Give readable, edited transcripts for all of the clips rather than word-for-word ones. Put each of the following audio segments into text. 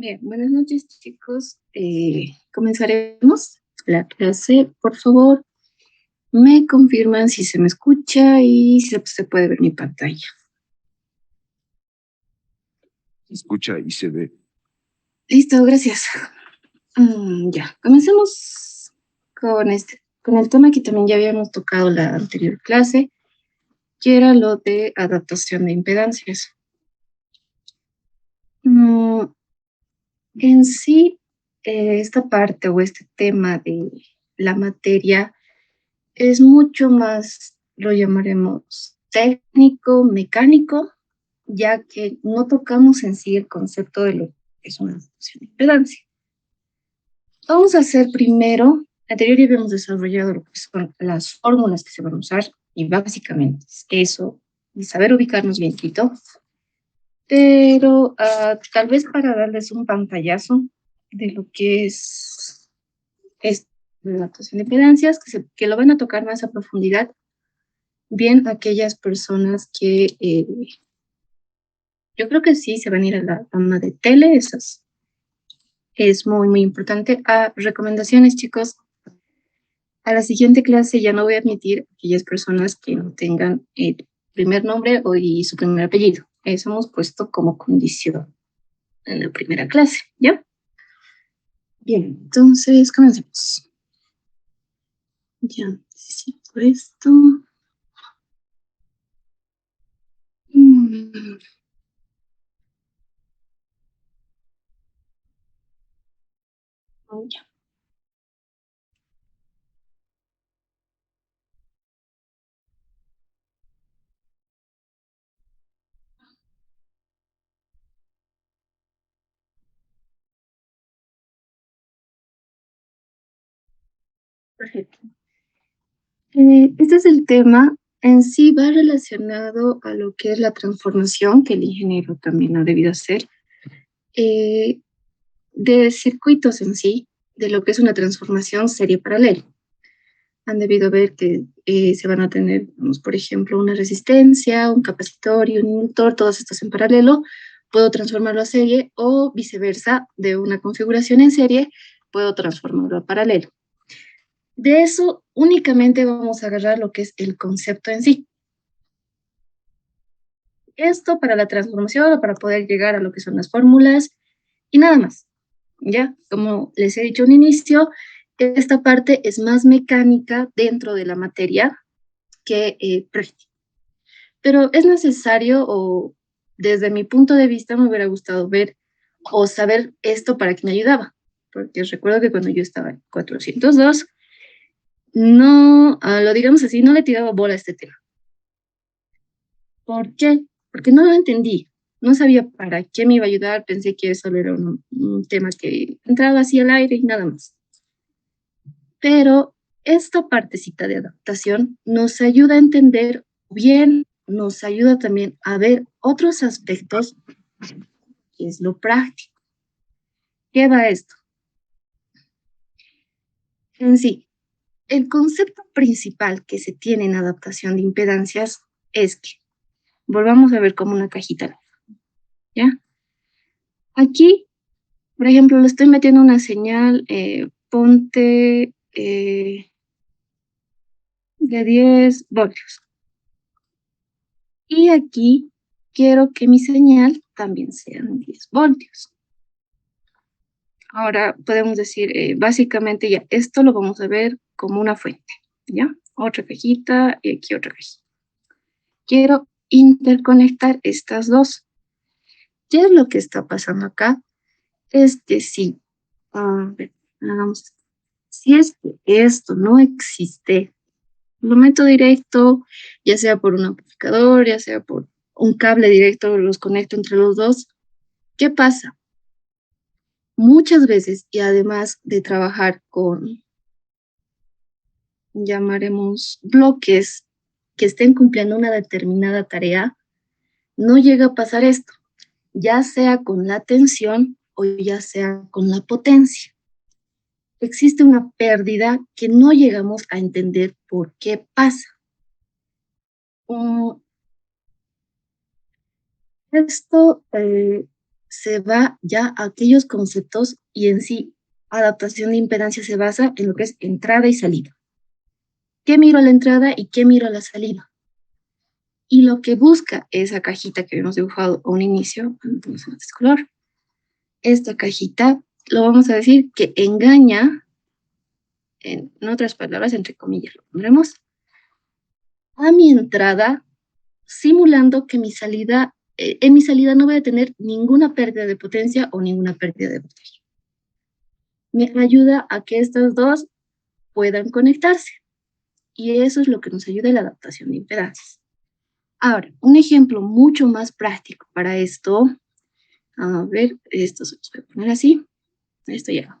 Bien, buenas noches, chicos. Comenzaremos la clase. Por favor, me confirman si se me escucha y si se puede ver mi pantalla. Se escucha y se ve. Listo, gracias. Ya, comencemos con el tema que también ya habíamos tocado la anterior clase, que era lo de adaptación de impedancias. Mm, en sí, esta parte o este tema de la materia es mucho más, lo llamaremos técnico, mecánico, ya que no tocamos en sí el concepto de lo que es una adaptación de impedancia. Vamos a hacer primero, anterior ya habíamos desarrollado lo que son las fórmulas que se van a usar, y básicamente es eso, y saber ubicarnos bien, Quito. Pero tal vez para darles un pantallazo de lo que es la adaptación de impedancias, que lo van a tocar más a profundidad bien aquellas personas que yo creo que sí se van a ir a la rama de tele, esas es muy, muy importante. Recomendaciones, chicos, a la siguiente clase ya no voy a admitir aquellas personas que no tengan el primer nombre y su primer apellido. Eso hemos puesto como condición en la primera clase, ¿ya? Bien, entonces comencemos. Ya, necesito esto. Mm, ya. Perfecto. Este es el tema, en sí va relacionado a lo que es la transformación que el ingeniero también ha debido hacer, eh, de circuitos en sí, de lo que es una transformación serie paralela. Han debido ver que se van a tener, vamos, por ejemplo, una resistencia, un capacitor y un inductor, todos estos en paralelo. Puedo transformarlo a serie o viceversa, de una configuración en serie, puedo transformarlo a paralelo. De eso únicamente vamos a agarrar lo que es el concepto en sí. Esto para la transformación o para poder llegar a lo que son las fórmulas y nada más. Ya, como les he dicho al inicio, esta parte es más mecánica dentro de la materia que práctica. Pero es necesario, o desde mi punto de vista me hubiera gustado ver o saber esto para que me ayudaba. Porque recuerdo que cuando yo estaba en 402, no, lo digamos así, no le tiraba bola a este tema. ¿Por qué? Porque no lo entendí. No sabía para qué me iba a ayudar. Pensé que solo era un tema que entraba así al aire y nada más. Pero esta partecita de adaptación nos ayuda a entender bien, nos ayuda también a ver otros aspectos, que es lo práctico. ¿Qué va esto? En sí, el concepto principal que se tiene en adaptación de impedancias es que, volvamos a ver como una cajita, ¿ya? Aquí, por ejemplo, le estoy metiendo una señal, ponte de 10 voltios. Y aquí quiero que mi señal también sean 10 voltios. Ahora podemos decir, básicamente ya, esto lo vamos a ver como una fuente, ¿ya? Otra cajita y aquí otra cajita. Quiero interconectar estas dos. ¿Qué es lo que está pasando acá? Es que si, hagamos, si es que esto no existe, lo meto directo, ya sea por un amplificador, ya sea por un cable directo, los conecto entre los dos. ¿Qué pasa? Muchas veces, y además de trabajar con, llamaremos, bloques que estén cumpliendo una determinada tarea, no llega a pasar esto, ya sea con la tensión o ya sea con la potencia. Existe una pérdida que no llegamos a entender por qué pasa. Esto se va ya a aquellos conceptos y en sí, adaptación de impedancia se basa en lo que es entrada y salida. ¿Qué miro a la entrada y qué miro a la salida? Y lo que busca esa cajita que habíamos dibujado a un inicio, entonces este color, esta cajita, lo vamos a decir que engaña, en otras palabras, entre comillas, lo pondremos, a mi entrada, simulando que en mi salida no voy a tener ninguna pérdida de potencia o ninguna pérdida de voltaje. Me ayuda a que estas dos puedan conectarse. Y eso es lo que nos ayuda en la adaptación de impedancias. Ahora, un ejemplo mucho más práctico para esto, a ver, esto se los voy a poner así, esto ya.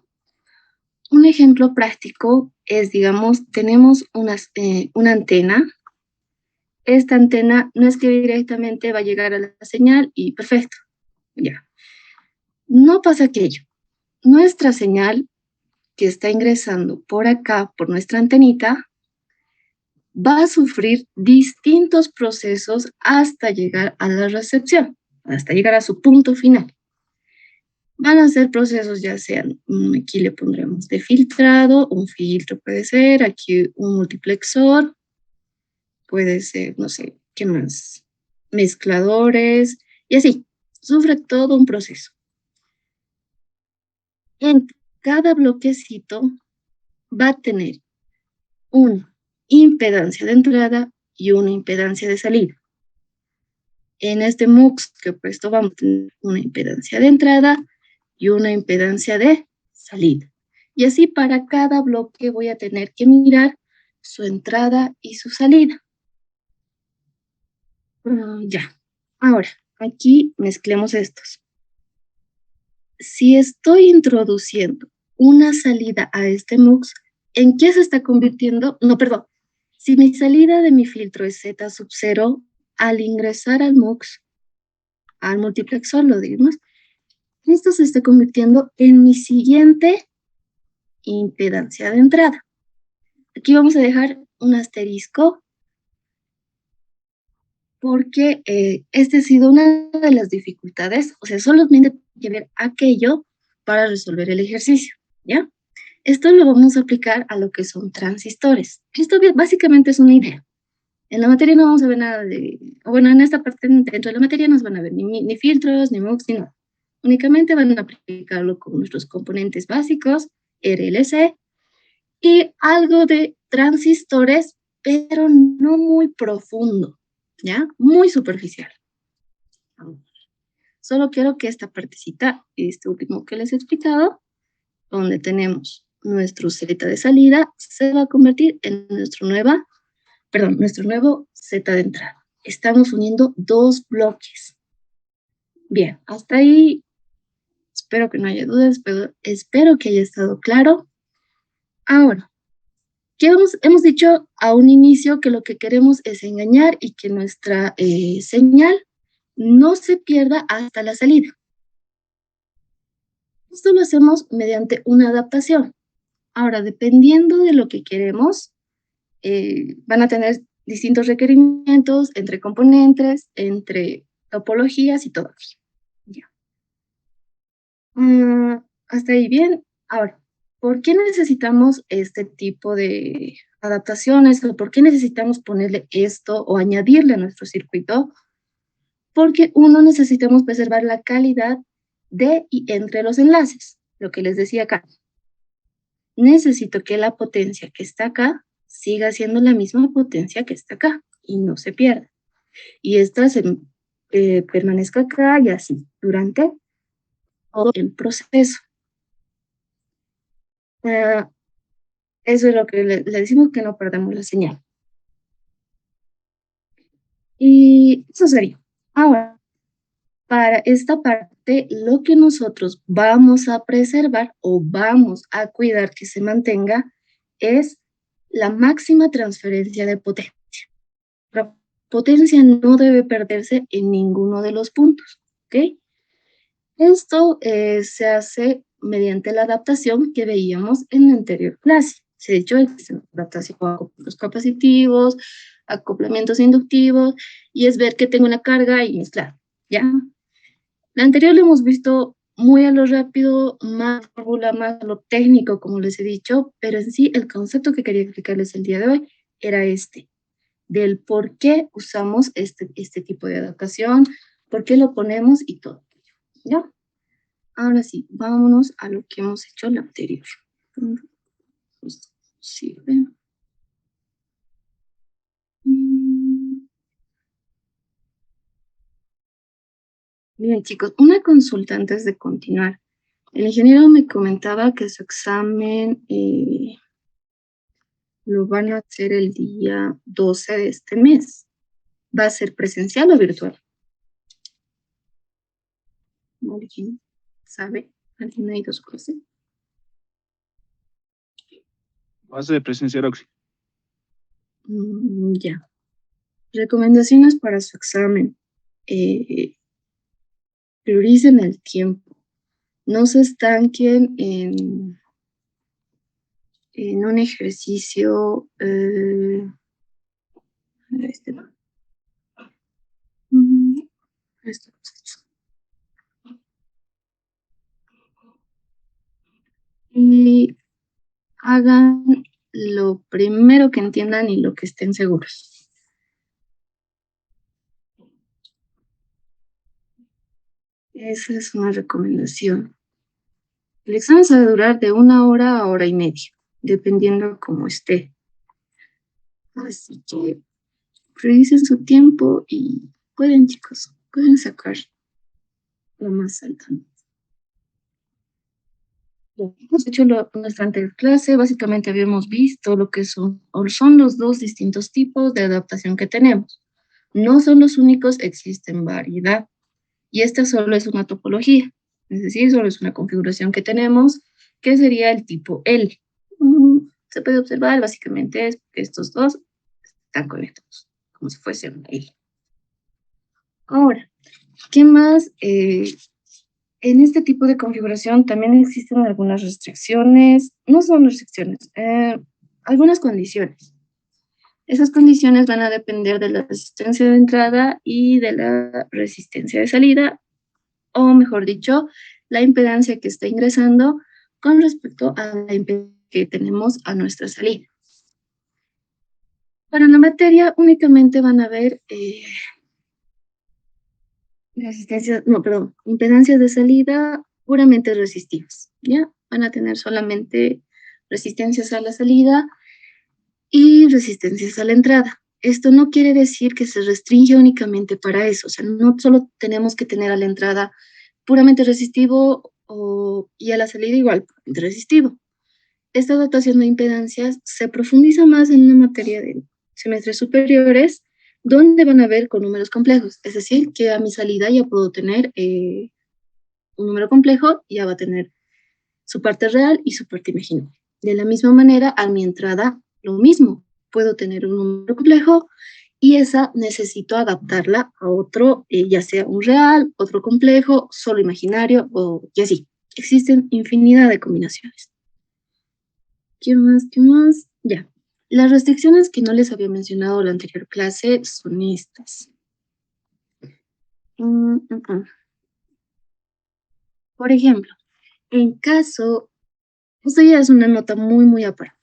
Un ejemplo práctico es, digamos, tenemos una antena. Esta antena no es que directamente va a llegar a la señal y perfecto, ya. No pasa aquello. Nuestra señal que está ingresando por acá, por nuestra antenita, va a sufrir distintos procesos hasta llegar a la recepción, hasta llegar a su punto final. Van a ser procesos ya sean, aquí le pondremos de filtrado, un filtro puede ser, aquí un multiplexor, puede ser, no sé, ¿qué más? Mezcladores, y así, sufre todo un proceso. En cada bloquecito va a tener una impedancia de entrada y una impedancia de salida. En este MUX que he puesto vamos a tener una impedancia de entrada y una impedancia de salida. Y así para cada bloque voy a tener que mirar su entrada y su salida. Ya. Ahora, aquí mezclemos estos. Si estoy introduciendo una salida a este MUX, ¿en qué se está convirtiendo? No, perdón. Si mi salida de mi filtro es Z sub 0, al ingresar al MUX, al multiplexor, lo digamos, esto se está convirtiendo en mi siguiente impedancia de entrada. Aquí vamos a dejar un asterisco porque esta ha sido una de las dificultades, o sea, solamente hay que ver aquello para resolver el ejercicio, ¿ya? Esto lo vamos a aplicar a lo que son transistores. Esto básicamente es una idea. En la materia no vamos a ver nada de, bueno, en esta parte dentro de la materia no se van a ver ni filtros, ni MUX, ni nada. Únicamente van a aplicarlo con nuestros componentes básicos, RLC, y algo de transistores, pero no muy profundo, ¿ya? Muy superficial. Solo quiero que esta partecita, este último que les he explicado, donde tenemos nuestro Z de salida, se va a convertir en nuestro nuevo Z de entrada. Estamos uniendo dos bloques. Bien, hasta ahí espero que no haya dudas, pero espero que haya estado claro. Ahora, ¿qué hemos dicho a un inicio? Que lo que queremos es engañar y que nuestra señal no se pierda hasta la salida. Esto lo hacemos mediante una adaptación. Ahora, dependiendo de lo que queremos, van a tener distintos requerimientos entre componentes, entre topologías y todo. Ya. Hasta ahí bien. Ahora, ¿por qué necesitamos este tipo de adaptaciones? ¿O por qué necesitamos ponerle esto o añadirle a nuestro circuito? Porque uno necesitamos preservar la calidad de y entre los enlaces, lo que les decía acá. Necesito que la potencia que está acá siga siendo la misma potencia que está acá y no se pierda. Y esta permanezca acá y así durante todo el proceso. Eso es lo que le decimos, que no perdamos la señal. Y eso sería. Ahora, para esta parte, lo que nosotros vamos a preservar o vamos a cuidar que se mantenga es la máxima transferencia de potencia. La potencia no debe perderse en ninguno de los puntos, ¿ok? Esto se hace mediante la adaptación que veíamos en la anterior clase. Se ha dicho adaptación con acoplamientos capacitivos, acoplamientos inductivos, y es ver que tengo una carga y mezclar, ¿ya? La anterior lo hemos visto muy a lo rápido, más fórmula, más a lo técnico, como les he dicho, pero en sí el concepto que quería explicarles el día de hoy era este, del por qué usamos este tipo de adaptación, por qué lo ponemos y todo. ¿Ya? Ahora sí, vámonos a lo que hemos hecho la anterior. Sirve. Bien, chicos, una consulta antes de continuar. El ingeniero me comentaba que su examen lo van a hacer el día 12 de este mes. ¿Va a ser presencial o virtual? ¿Alguien sabe? ¿Alguien ha ido a su clase? Base de presenciar Oxy. Ya. Recomendaciones para su examen. Prioricen el tiempo. No se estanquen en un ejercicio. Este, mm, esto. Y hagan lo primero que entiendan y lo que estén seguros. Esa es una recomendación. El examen se va a durar de 1 hora a 1 hora y media, dependiendo cómo esté. Así que revisen su tiempo y pueden, chicos, pueden sacar lo más alto. Hemos hecho nuestra anterior clase, básicamente habíamos visto lo que son, o son los dos distintos tipos de adaptación que tenemos. No son los únicos, existen variedad. Y esta solo es una topología, es decir, solo es una configuración que tenemos, que sería el tipo L. Se puede observar, básicamente es que estos dos están conectados, como si fuese una L. Ahora, ¿qué más? En este tipo de configuración también existen algunas restricciones, no son restricciones, algunas condiciones. Esas condiciones van a depender de la resistencia de entrada y de la resistencia de salida, o mejor dicho, la impedancia que está ingresando con respecto a la impedancia que tenemos a nuestra salida. Para la materia únicamente van a haber resistencias, no, perdón, impedancias de salida puramente resistivas, ¿ya? Van a tener solamente resistencias a la salida y resistencias a la entrada. Esto no quiere decir que se restringe únicamente para eso, o sea, no solo tenemos que tener a la entrada puramente resistivo y a la salida igual, puramente resistivo. Esta dotación de impedancias se profundiza más en una materia de semestres superiores, donde van a ver con números complejos, es decir, que a mi salida ya puedo tener un número complejo, ya va a tener su parte real y su parte imaginaria. De la misma manera, a mi entrada, lo mismo, puedo tener un número complejo y esa necesito adaptarla a otro, ya sea un real, otro complejo, solo imaginario y así. Existen infinidad de combinaciones. ¿Qué más? ¿Qué más? Ya. Las restricciones que no les había mencionado en la anterior clase son estas. Mm, mm, mm. Por ejemplo, en caso, esto ya es una nota muy, muy aparte.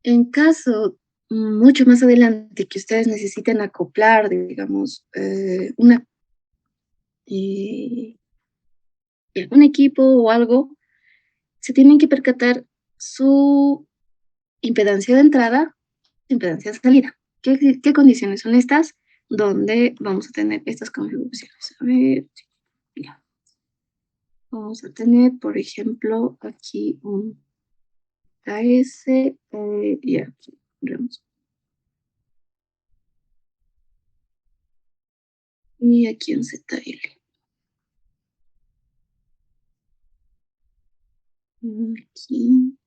En caso mucho más adelante que ustedes necesiten acoplar, digamos, eh, un equipo o algo, se tienen que percatar su impedancia de entrada, impedancia de salida. ¿Qué condiciones son estas? Donde vamos a tener estas configuraciones. A ver, ya. Vamos a tener, por ejemplo, aquí un KS, y aquí, vemos. Y aquí un ZL. Aquí,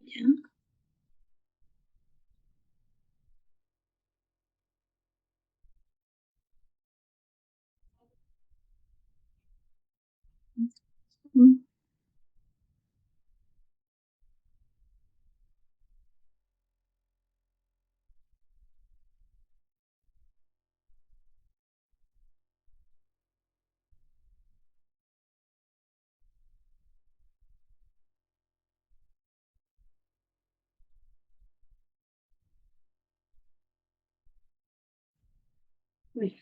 ya. Mm, Bien.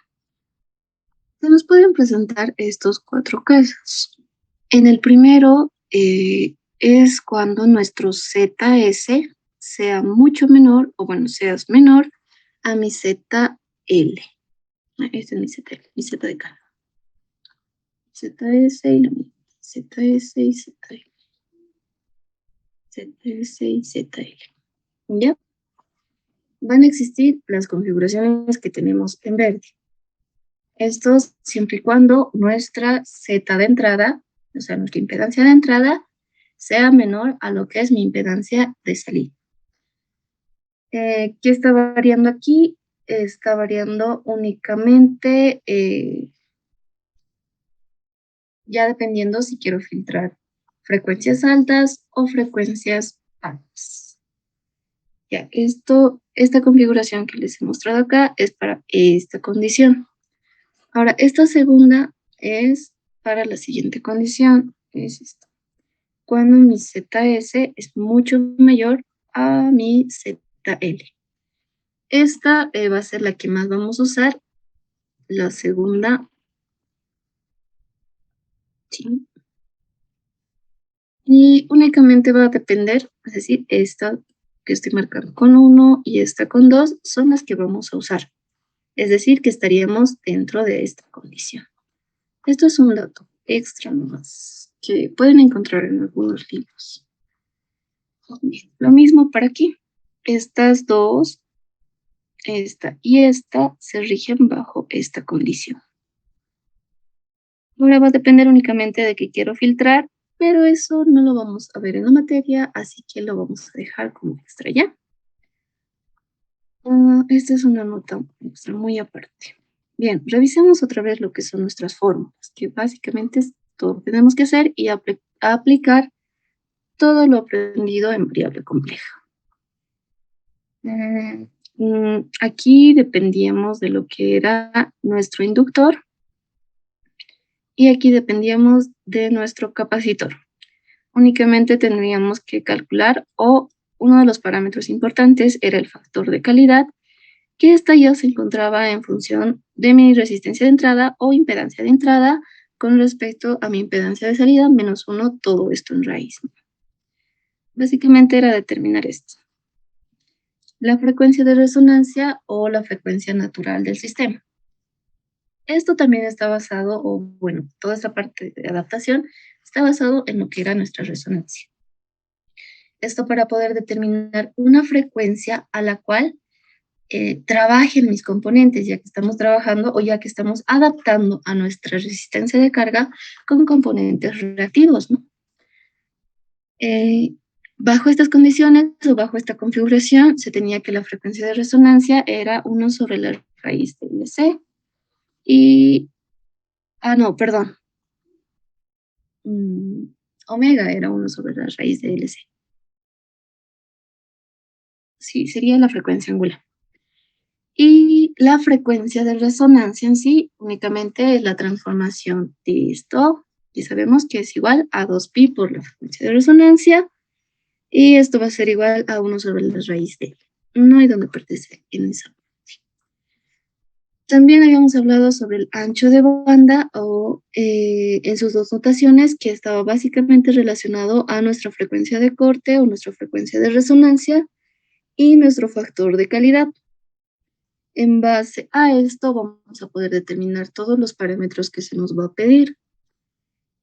Se nos pueden presentar estos cuatro casos. En el primero es cuando nuestro ZS sea mucho menor, o bueno, seas menor a mi ZL. Este es mi ZL, mi Z de carga. ZS y la misma. ZS y ZL. ZS y ZL. ¿Ya? Van a existir las configuraciones que tenemos en verde. Estos siempre y cuando nuestra Z de entrada, o sea, nuestra impedancia de entrada, sea menor a lo que es mi impedancia de salida. ¿Qué está variando aquí? Está variando únicamente, ya dependiendo si quiero filtrar frecuencias altas o frecuencias bajas. Ya, esta configuración que les he mostrado acá es para esta condición. Ahora, esta segunda es para la siguiente condición, es esta. Cuando mi ZS es mucho mayor a mi ZL. Esta va a ser la que más vamos a usar. La segunda, sí. Y únicamente va a depender, es decir, esta que estoy marcando con 1 y esta con 2 son las que vamos a usar. Es decir, que estaríamos dentro de esta condición. Esto es un dato extra nomás que pueden encontrar en algunos libros. Lo mismo para aquí. Estas dos, esta y esta, se rigen bajo esta condición. Ahora va a depender únicamente de que quiero filtrar, pero eso no lo vamos a ver en la materia, así que lo vamos a dejar como extra ya. Esta es una nota extra muy aparte. Bien, revisemos otra vez lo que son nuestras fórmulas, que básicamente es todo lo que tenemos que hacer y aplicar todo lo aprendido en variable compleja. Aquí dependíamos de lo que era nuestro inductor y aquí dependíamos de nuestro capacitor. Únicamente tendríamos que calcular o uno de los parámetros importantes era el factor de calidad, que esta ya se encontraba en función de mi resistencia de entrada o impedancia de entrada con respecto a mi impedancia de salida menos 1, todo esto en raíz. Básicamente era determinar esto. La frecuencia de resonancia o la frecuencia natural del sistema. Esto también está basado, o bueno, toda esta parte de adaptación está basado en lo que era nuestra resonancia. Esto para poder determinar una frecuencia a la cual trabajen mis componentes, ya que estamos trabajando o ya que estamos adaptando a nuestra resistencia de carga con componentes reactivos, ¿no? Bajo estas condiciones o bajo esta configuración, se tenía que la frecuencia de resonancia era 1 sobre la raíz de LC y, no, perdón, omega era 1 sobre la raíz de LC. Sí, sería la frecuencia angular. Y la frecuencia de resonancia en sí únicamente es la transformación de esto, y sabemos que es igual a 2pi por la frecuencia de resonancia, y esto va a ser igual a 1 sobre la raíz de. No hay donde perderse en esa. También habíamos hablado sobre el ancho de banda o en sus dos notaciones, que estaba básicamente relacionado a nuestra frecuencia de corte o nuestra frecuencia de resonancia y nuestro factor de calidad. En base a esto vamos a poder determinar todos los parámetros que se nos va a pedir.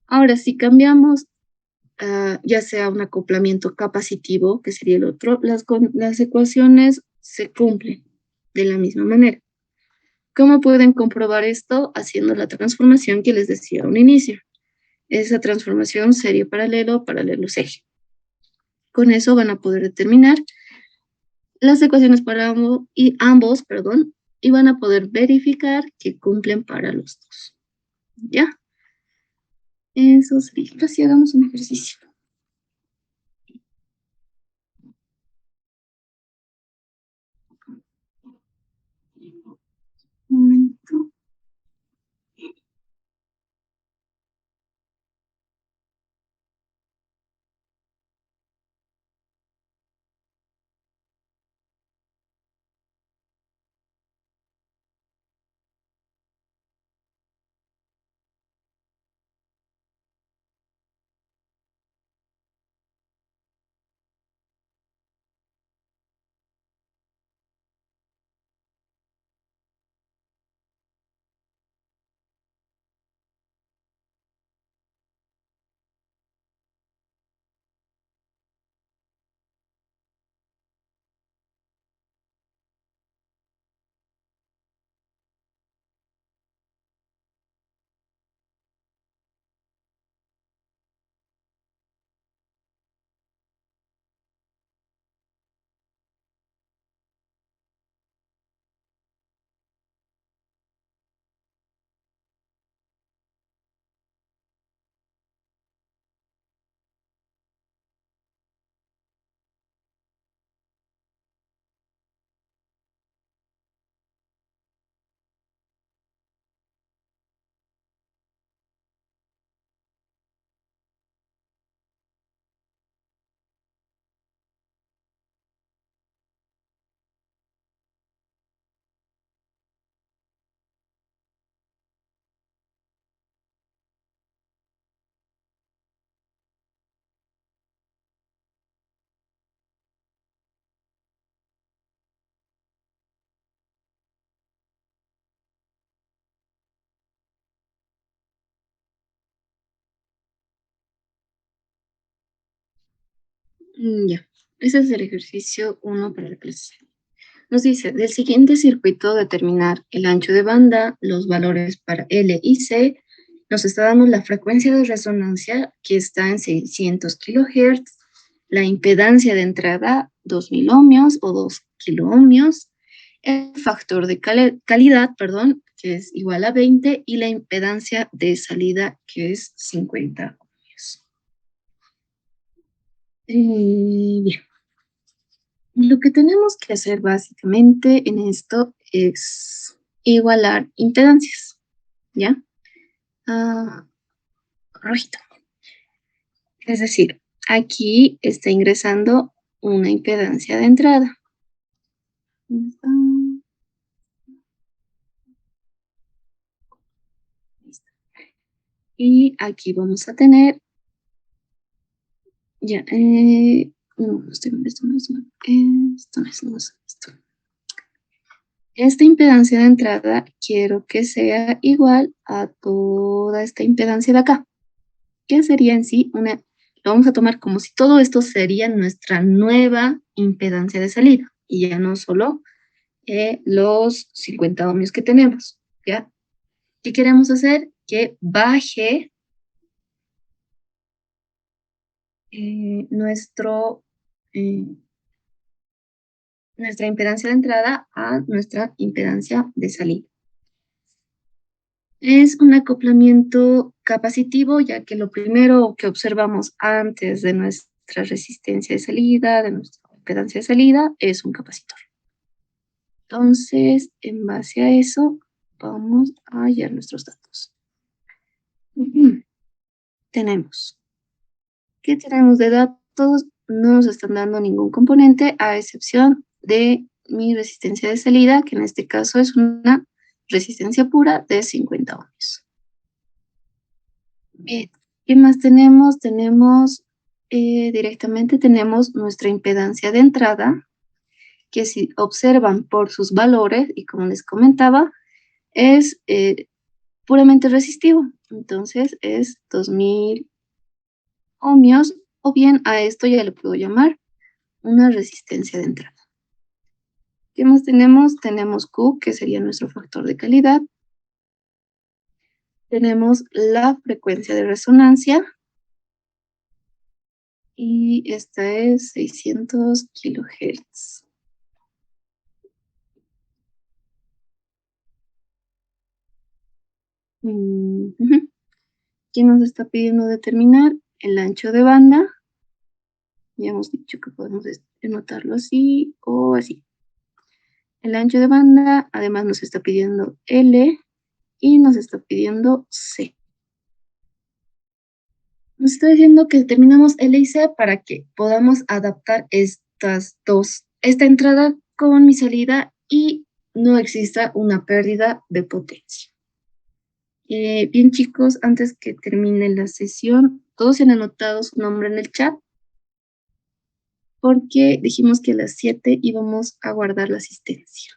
Ahora, si cambiamos ya sea un acoplamiento capacitivo, que sería el otro, las ecuaciones se cumplen de la misma manera. ¿Cómo pueden comprobar esto? Haciendo la transformación que les decía a un inicio. Esa transformación serie paralelo, paralelo eje. Con eso van a poder determinar las ecuaciones para ambos, y van a poder verificar que cumplen para los dos. ¿Ya? Eso sería. Ahora sí hagamos un ejercicio. Un momento. Ya, ese es el ejercicio 1 para la clase. Nos dice, del siguiente circuito determinar el ancho de banda, los valores para L y C, nos está dando la frecuencia de resonancia que está en 600 kilohertz, la impedancia de entrada 2000 ohmios o 2 kiloohmios, el factor de calidad, perdón, que es igual a 20, y la impedancia de salida, que es 50 ohmios. Bien. Lo que tenemos que hacer básicamente en esto es igualar impedancias, ¿ya? Ah, rojito. Es decir, aquí está ingresando una impedancia de entrada. ¿Dónde está? Ahí está. Y aquí vamos a tener, ya, no, esto no es, no es esto. Esta impedancia de entrada quiero que sea igual a toda esta impedancia de acá, que sería en sí una, lo vamos a tomar como si todo esto sería nuestra nueva impedancia de salida, y ya no solo los 50 ohmios que tenemos, ¿ya? ¿Qué queremos hacer? Que baje nuestro, eh, nuestra impedancia de entrada a nuestra impedancia de salida. Es un acoplamiento capacitivo, ya que lo primero que observamos antes de nuestra resistencia de salida, de nuestra impedancia de salida, es un capacitor. Entonces, en base a eso, vamos a hallar nuestros datos. Tenemos. ¿Qué tenemos de datos? No nos están dando ningún componente, a excepción de mi resistencia de salida, que en este caso es una resistencia pura de 50 ohmios. Bien, ¿qué más tenemos? Tenemos directamente tenemos nuestra impedancia de entrada, que si observan por sus valores, y como les comentaba, es puramente resistivo. Entonces es 2000 ohmios, o bien a esto ya le puedo llamar una resistencia de entrada. ¿Qué más tenemos? Tenemos Q, que sería nuestro factor de calidad. Tenemos la frecuencia de resonancia, y esta es 600 kilohertz. ¿Qué nos está pidiendo determinar? El ancho de banda. Ya hemos dicho que podemos anotarlo así o así. El ancho de banda, además nos está pidiendo L y nos está pidiendo C. Nos está diciendo que determinamos L y C para que podamos adaptar estas dos, esta entrada con mi salida, y no exista una pérdida de potencia. Bien, chicos, antes que termine la sesión, todos se han anotado su nombre en el chat, porque dijimos que a las 7 íbamos a guardar la asistencia.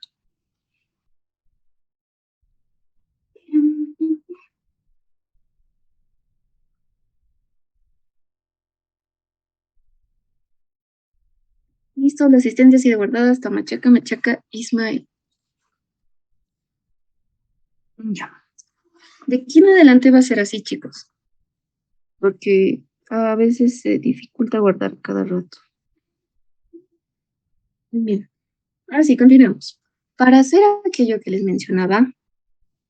Listo, la asistencia ha sido guardada hasta Machaca, Machaca, Ismael. Ya. De aquí en adelante va a ser así, chicos, porque a veces se dificulta guardar cada rato. Bien, ahora sí, continuemos. Para hacer aquello que les mencionaba,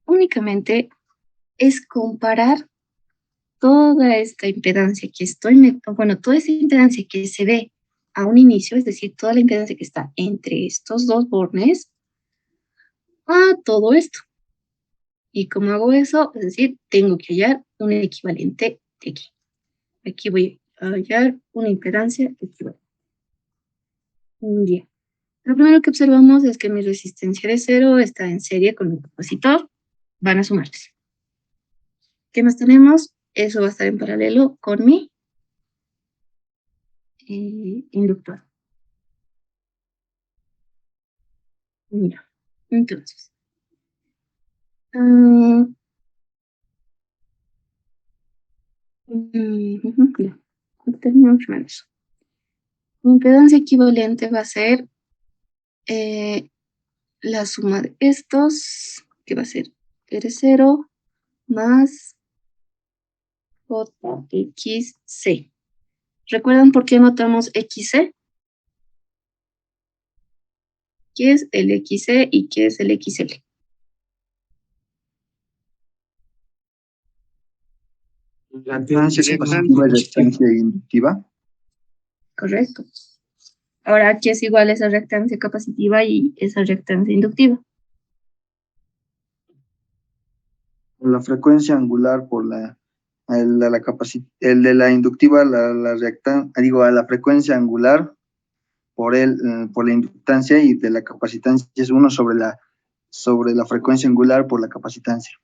únicamente es comparar toda esta impedancia que bueno, toda esta impedancia que se ve a un inicio, es decir, toda la impedancia que está entre estos dos bornes, a todo esto. ¿Y cómo hago eso? Es decir, tengo que hallar un equivalente de aquí. Aquí voy a hallar una impedancia equivalente. Bien. Lo primero que observamos es que mi resistencia de cero está en serie con el capacitor. Van a sumarse. ¿Qué más tenemos? Eso va a estar en paralelo con mi inductor. Ya. Entonces, ya. Terminamos primero eso. Mi impedancia equivalente va a ser la suma de estos, que va a ser R0 más JXC. ¿Recuerdan por qué anotamos XC? ¿Qué es el XC y qué es el XL? Reactancia capacitiva y reactancia inductiva. Correcto. Ahora, ¿qué es igual a esa reactancia capacitiva y esa reactancia inductiva? La frecuencia angular por el de la inductiva, a la frecuencia angular por la inductancia, y de la capacitancia es 1 sobre la frecuencia angular por la capacitancia.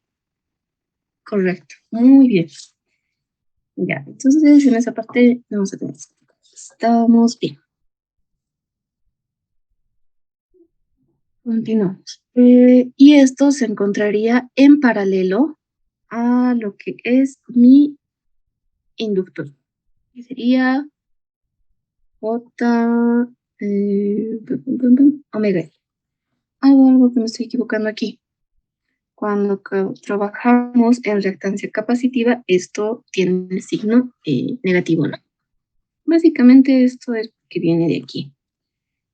Correcto. Muy bien. Ya, entonces en esa parte vamos a tener. Estamos bien. Continuamos. Y esto se encontraría en paralelo a lo que es mi inductor, que sería J omega. Algo que me estoy equivocando aquí. Cuando trabajamos en reactancia capacitiva, esto tiene el signo negativo, ¿no? Básicamente esto es que viene de aquí.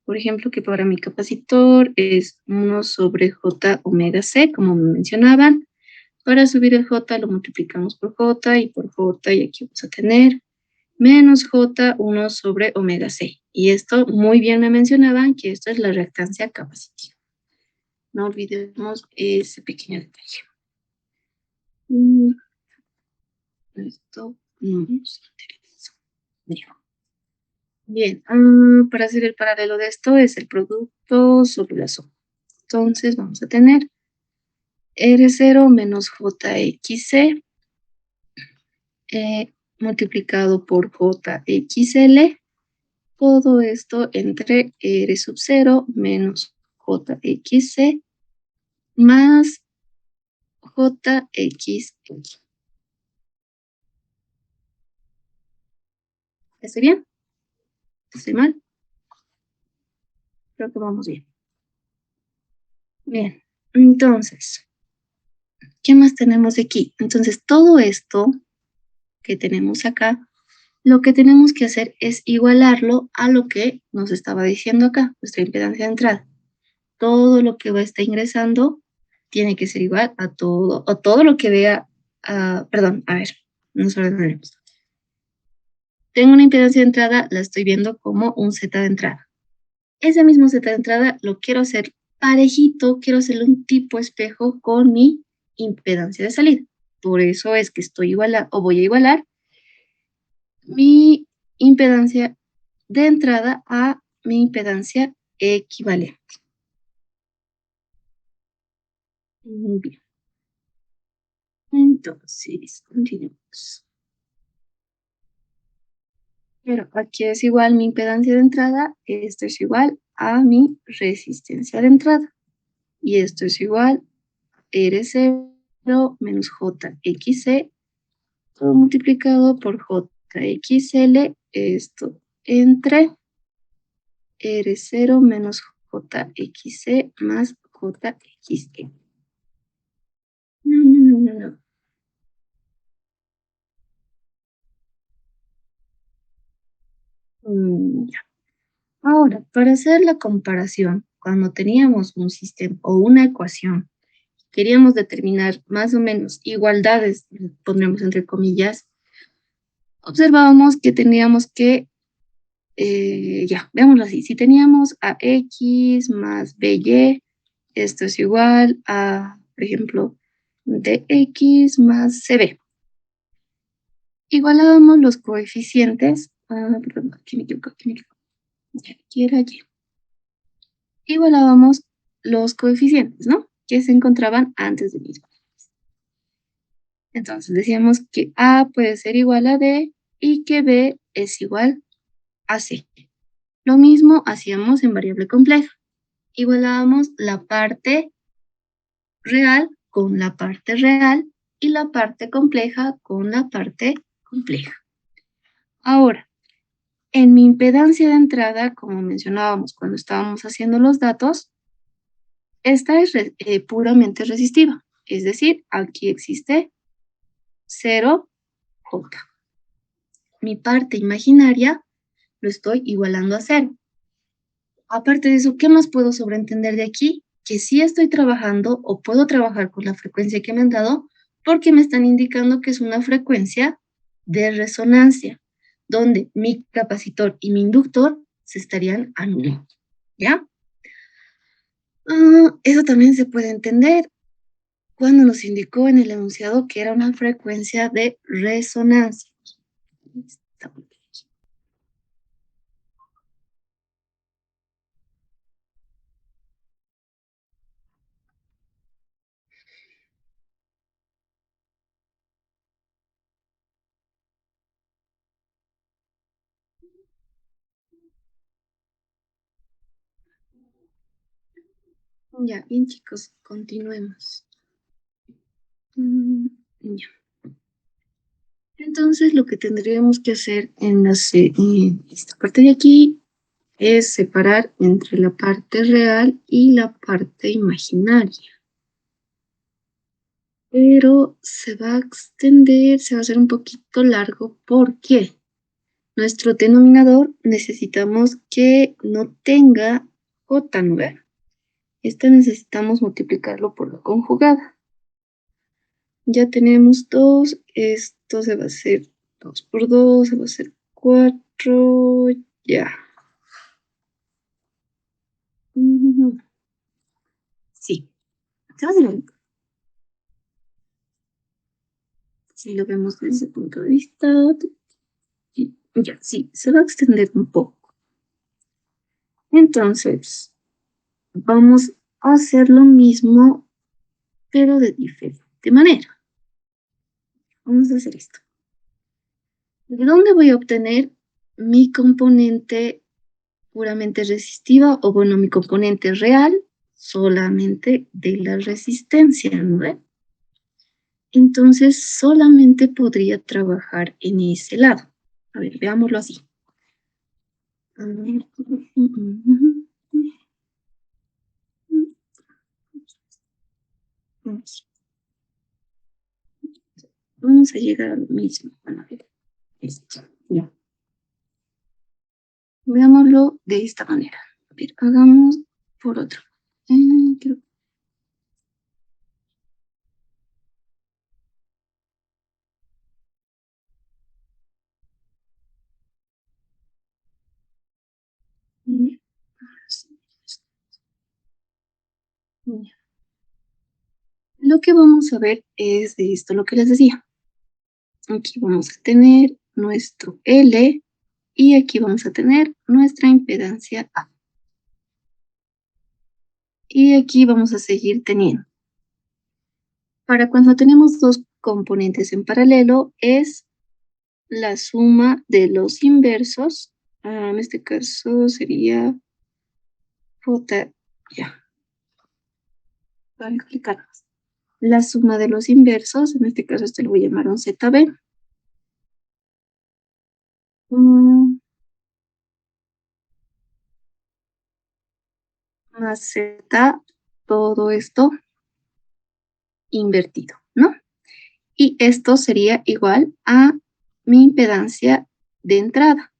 Por ejemplo, que para mi capacitor es 1 sobre J omega C, como me mencionaban. Para subir el J lo multiplicamos por J y por J, y aquí vamos a tener menos J 1 sobre omega C. Y esto muy bien me mencionaban que esto es la reactancia capacitiva. No olvidemos ese pequeño detalle. Esto no nos interesa. Bien, para hacer el paralelo de esto es el producto sobre la suma. Entonces vamos a tener R0 menos JXC multiplicado por JXL. Todo esto entre R sub 0 menos JXC más JXL. ¿Estoy bien? ¿Estoy mal? Creo que vamos bien. Bien, entonces, ¿qué más tenemos aquí? Entonces, todo esto que tenemos acá, lo que tenemos que hacer es igualarlo a lo que nos estaba diciendo acá, nuestra impedancia de entrada. Todo lo que va a estar ingresando tiene que ser igual a todo lo que vea, perdón, a ver, nos ordenaremos. Tengo una impedancia de entrada, la estoy viendo como un Z de entrada. Ese mismo Z de entrada lo quiero hacer parejito, quiero hacerle un tipo espejo con mi impedancia de salida. Por eso es que voy a igualar mi impedancia de entrada a mi impedancia equivalente. Muy bien. Entonces, continuemos. Pero aquí es igual mi impedancia de entrada, esto es igual a mi resistencia de entrada. Y esto es igual a R0 menos JXC, todo multiplicado por JXL, esto entre R0 menos JXC más JXL. No. Ya. Ahora, para hacer la comparación, cuando teníamos un sistema o una ecuación, queríamos determinar más o menos igualdades, pondremos entre comillas, observábamos que teníamos que, veámoslo así, si teníamos a X más BY, esto es igual a, por ejemplo, DX más CB. Igualábamos los coeficientes, perdón, aquí me equivoco. Aquí era Y. Igualábamos los coeficientes, ¿no? Que se encontraban antes del mismo. Entonces decíamos que A puede ser igual a D y que B es igual a C. Lo mismo hacíamos en variable compleja. Igualábamos la parte real con la parte real y la parte compleja con la parte compleja. Ahora, En mi impedancia de entrada, como mencionábamos cuando estábamos haciendo los datos, esta es puramente resistiva. Es decir, aquí existe 0J. Mi parte imaginaria lo estoy igualando a 0. Aparte de eso, ¿qué más puedo sobreentender de aquí? Que sí estoy trabajando o puedo trabajar con la frecuencia que me han dado porque me están indicando que es una frecuencia de resonancia, donde mi capacitor y mi inductor se estarían anulando, ¿ya? Eso también se puede entender cuando nos indicó en el enunciado que era una frecuencia de resonancia. Ya, bien chicos, continuemos. Ya. Entonces lo que tendríamos que hacer en esta parte de aquí es separar entre la parte real y la parte imaginaria. Pero se va a extender, se va a hacer un poquito largo porque nuestro denominador necesitamos que no tenga J, ¿no ve? Este necesitamos multiplicarlo por la conjugada. Ya tenemos 2, esto se va a hacer 2 por 2, se va a hacer 4, ya. Sí, se va a hacer, si lo vemos desde ese punto de vista, ya, sí, se va a extender un poco. Entonces, vamos a hacer lo mismo, pero de diferente manera. Vamos a hacer esto. ¿De dónde voy a obtener mi componente puramente resistiva o, bueno, mi componente real? Solamente de la resistencia, ¿no ve? Entonces, solamente podría trabajar en ese lado. A ver, veámoslo así. Vamos a llegar a lo mismo. Bueno, a ver, esto, ya. Veámoslo de esta manera. A ver, hagamos por otro. Creo. Lo que vamos a ver es de esto lo que les decía. Aquí vamos a tener nuestro L y aquí vamos a tener nuestra impedancia A. Y aquí vamos a seguir teniendo. Para cuando tenemos dos componentes en paralelo es la suma de los inversos. En este caso sería J, ya, para explicar más. La suma de los inversos, en este caso este lo voy a llamar un ZB. Más Z, todo esto invertido, ¿no? Y esto sería igual a mi impedancia de entrada.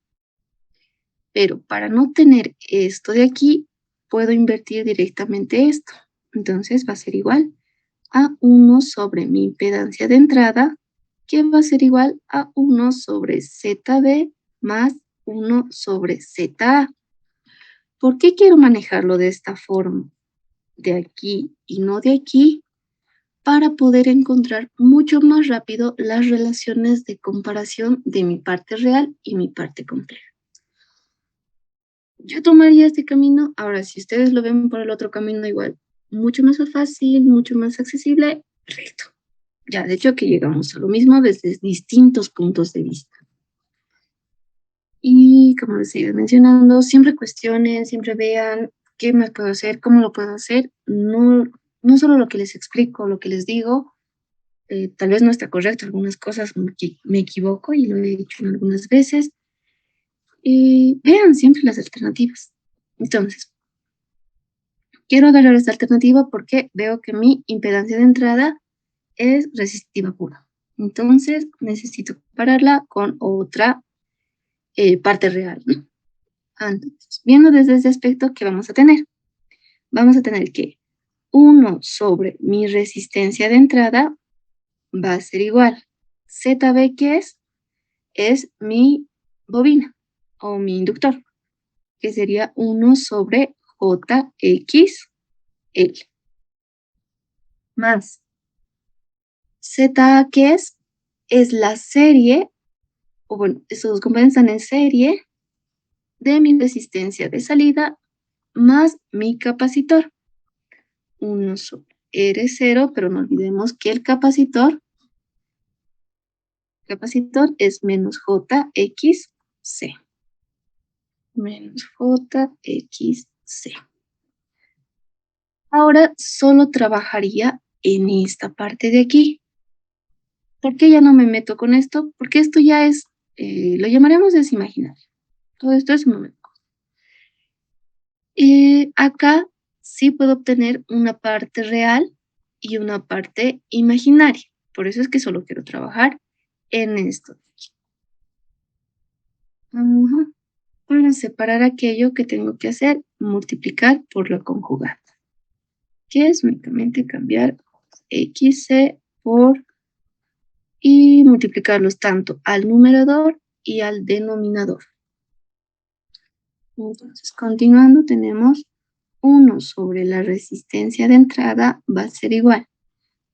Pero para no tener esto de aquí, puedo invertir directamente esto. Entonces va a ser igual a 1 sobre mi impedancia de entrada, que va a ser igual a 1 sobre ZB más 1 sobre ZA. ¿Por qué quiero manejarlo de esta forma? De aquí y no de aquí, para poder encontrar mucho más rápido las relaciones de comparación de mi parte real y mi parte compleja. Yo tomaría este camino. Ahora, si ustedes lo ven por el otro camino, igual, mucho más fácil, mucho más accesible, perfecto. Ya, de hecho, aquí llegamos a lo mismo desde distintos puntos de vista. Y como les iba mencionando, siempre cuestionen, siempre vean qué más puedo hacer, cómo lo puedo hacer. No, no solo lo que les explico, lo que les digo, tal vez no está correcto, algunas cosas me equivoco y lo he dicho algunas veces. Vean siempre las alternativas. Entonces, quiero agarrar esta alternativa porque veo que mi impedancia de entrada es resistiva pura. Entonces, necesito compararla con otra parte real, ¿no? Entonces, viendo desde ese aspecto, ¿qué vamos a tener? Vamos a tener que 1 sobre mi resistencia de entrada va a ser igual. ZB, ¿qué es? Es mi bobina o mi inductor, que sería 1 sobre JXL. Más ZA, ¿qué es? Es la serie, o bueno, estos dos componentes están en serie de mi resistencia de salida más mi capacitor. 1 sobre R0, pero no olvidemos que el capacitor es menos JXC. Menos JXC. Ahora solo trabajaría en esta parte de aquí. ¿Por qué ya no me meto con esto? Porque esto ya es, lo llamaremos desimaginario. Todo esto es un momento. Acá sí puedo obtener una parte real y una parte imaginaria. Por eso es que solo quiero trabajar en esto de aquí. Para separar aquello que tengo que hacer, multiplicar por la conjugada, que es únicamente cambiar XC por y multiplicarlos tanto al numerador y al denominador. Entonces, continuando, tenemos 1 sobre la resistencia de entrada va a ser igual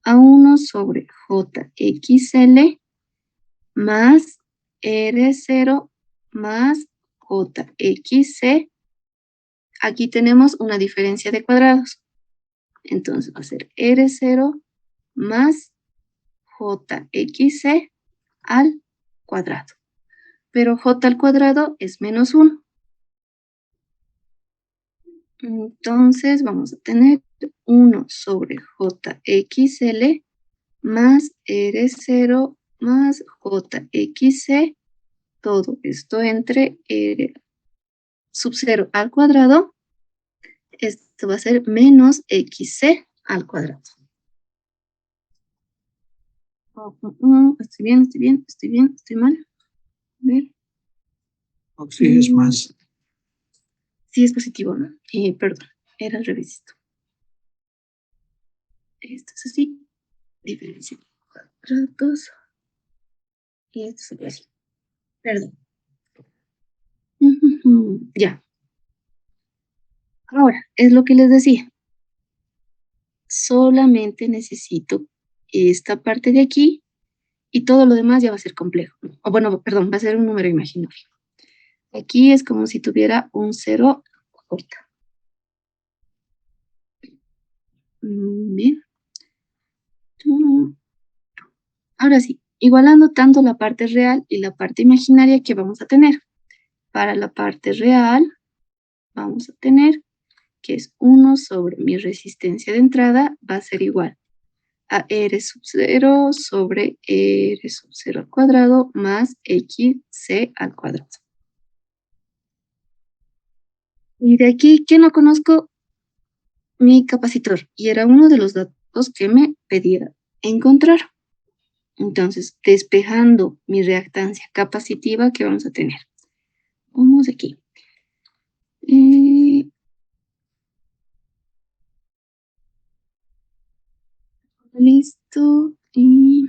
a 1 sobre JXL más R0 más JXC. Aquí tenemos una diferencia de cuadrados. Entonces va a ser R0 más JXC al cuadrado. Pero J al cuadrado es menos 1. Entonces vamos a tener 1 sobre JXL más R0 más JXC, todo esto entre R sub 0 al cuadrado. Esto va a ser menos XC al cuadrado. Estoy bien, estoy mal. A ver. Sí, es más. Sí, es positivo, ¿no? Perdón, era al revés. Esto es así. Diferencia de cuadrados. Y esto sería así. Perdón. Ya. Ahora, es lo que les decía. Solamente necesito esta parte de aquí y todo lo demás ya va a ser complejo. O bueno, perdón, va a ser un número imaginario. Aquí es como si tuviera un 0 corta. Bien. Ahora sí, igualando tanto la parte real y la parte imaginaria que vamos a tener. Para la parte real, vamos a tener que es 1 sobre mi resistencia de entrada, va a ser igual a R sub 0 sobre R sub 0 al cuadrado más XC al cuadrado. Y de aquí, ¿qué no conozco? Mi capacitor. Y era uno de los datos que me pedía encontrar. Entonces, despejando mi reactancia capacitiva que vamos a tener. Vamos aquí. Listo. Y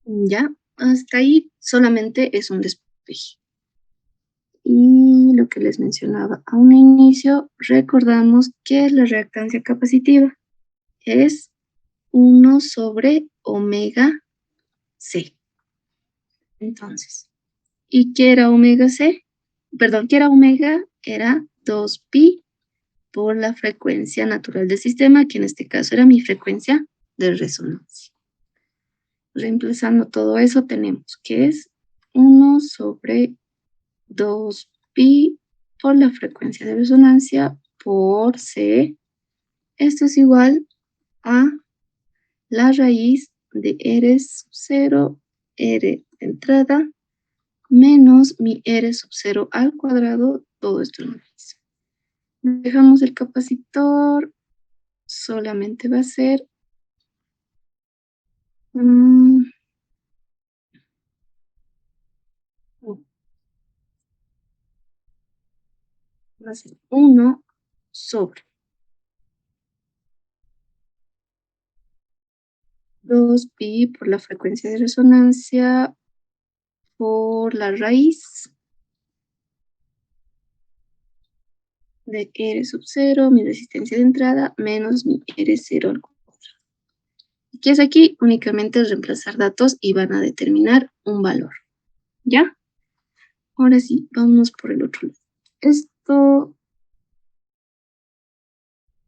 ya, hasta ahí solamente es un despeje. Y lo que les mencionaba a un inicio, recordamos que la reactancia capacitiva es 1 sobre omega C. Entonces, ¿y qué era omega C? Perdón, ¿qué era omega? Era 2pi por la frecuencia natural del sistema, que en este caso era mi frecuencia de resonancia. Reemplazando todo eso tenemos que es 1 sobre 2pi por la frecuencia de resonancia por C. Esto es igual a la raíz de R sub 0, R de entrada, menos mi R sub 0 al cuadrado, todo esto en raíz. Dejamos el capacitor, solamente va a ser va a ser 1 sobre 2pi por la frecuencia de resonancia por la raíz de R sub 0, mi resistencia de entrada, menos mi R0 al cuadrado. ¿Qué es aquí? Únicamente es reemplazar datos y van a determinar un valor. ¿Ya? Ahora sí, vamos por el otro lado. Esto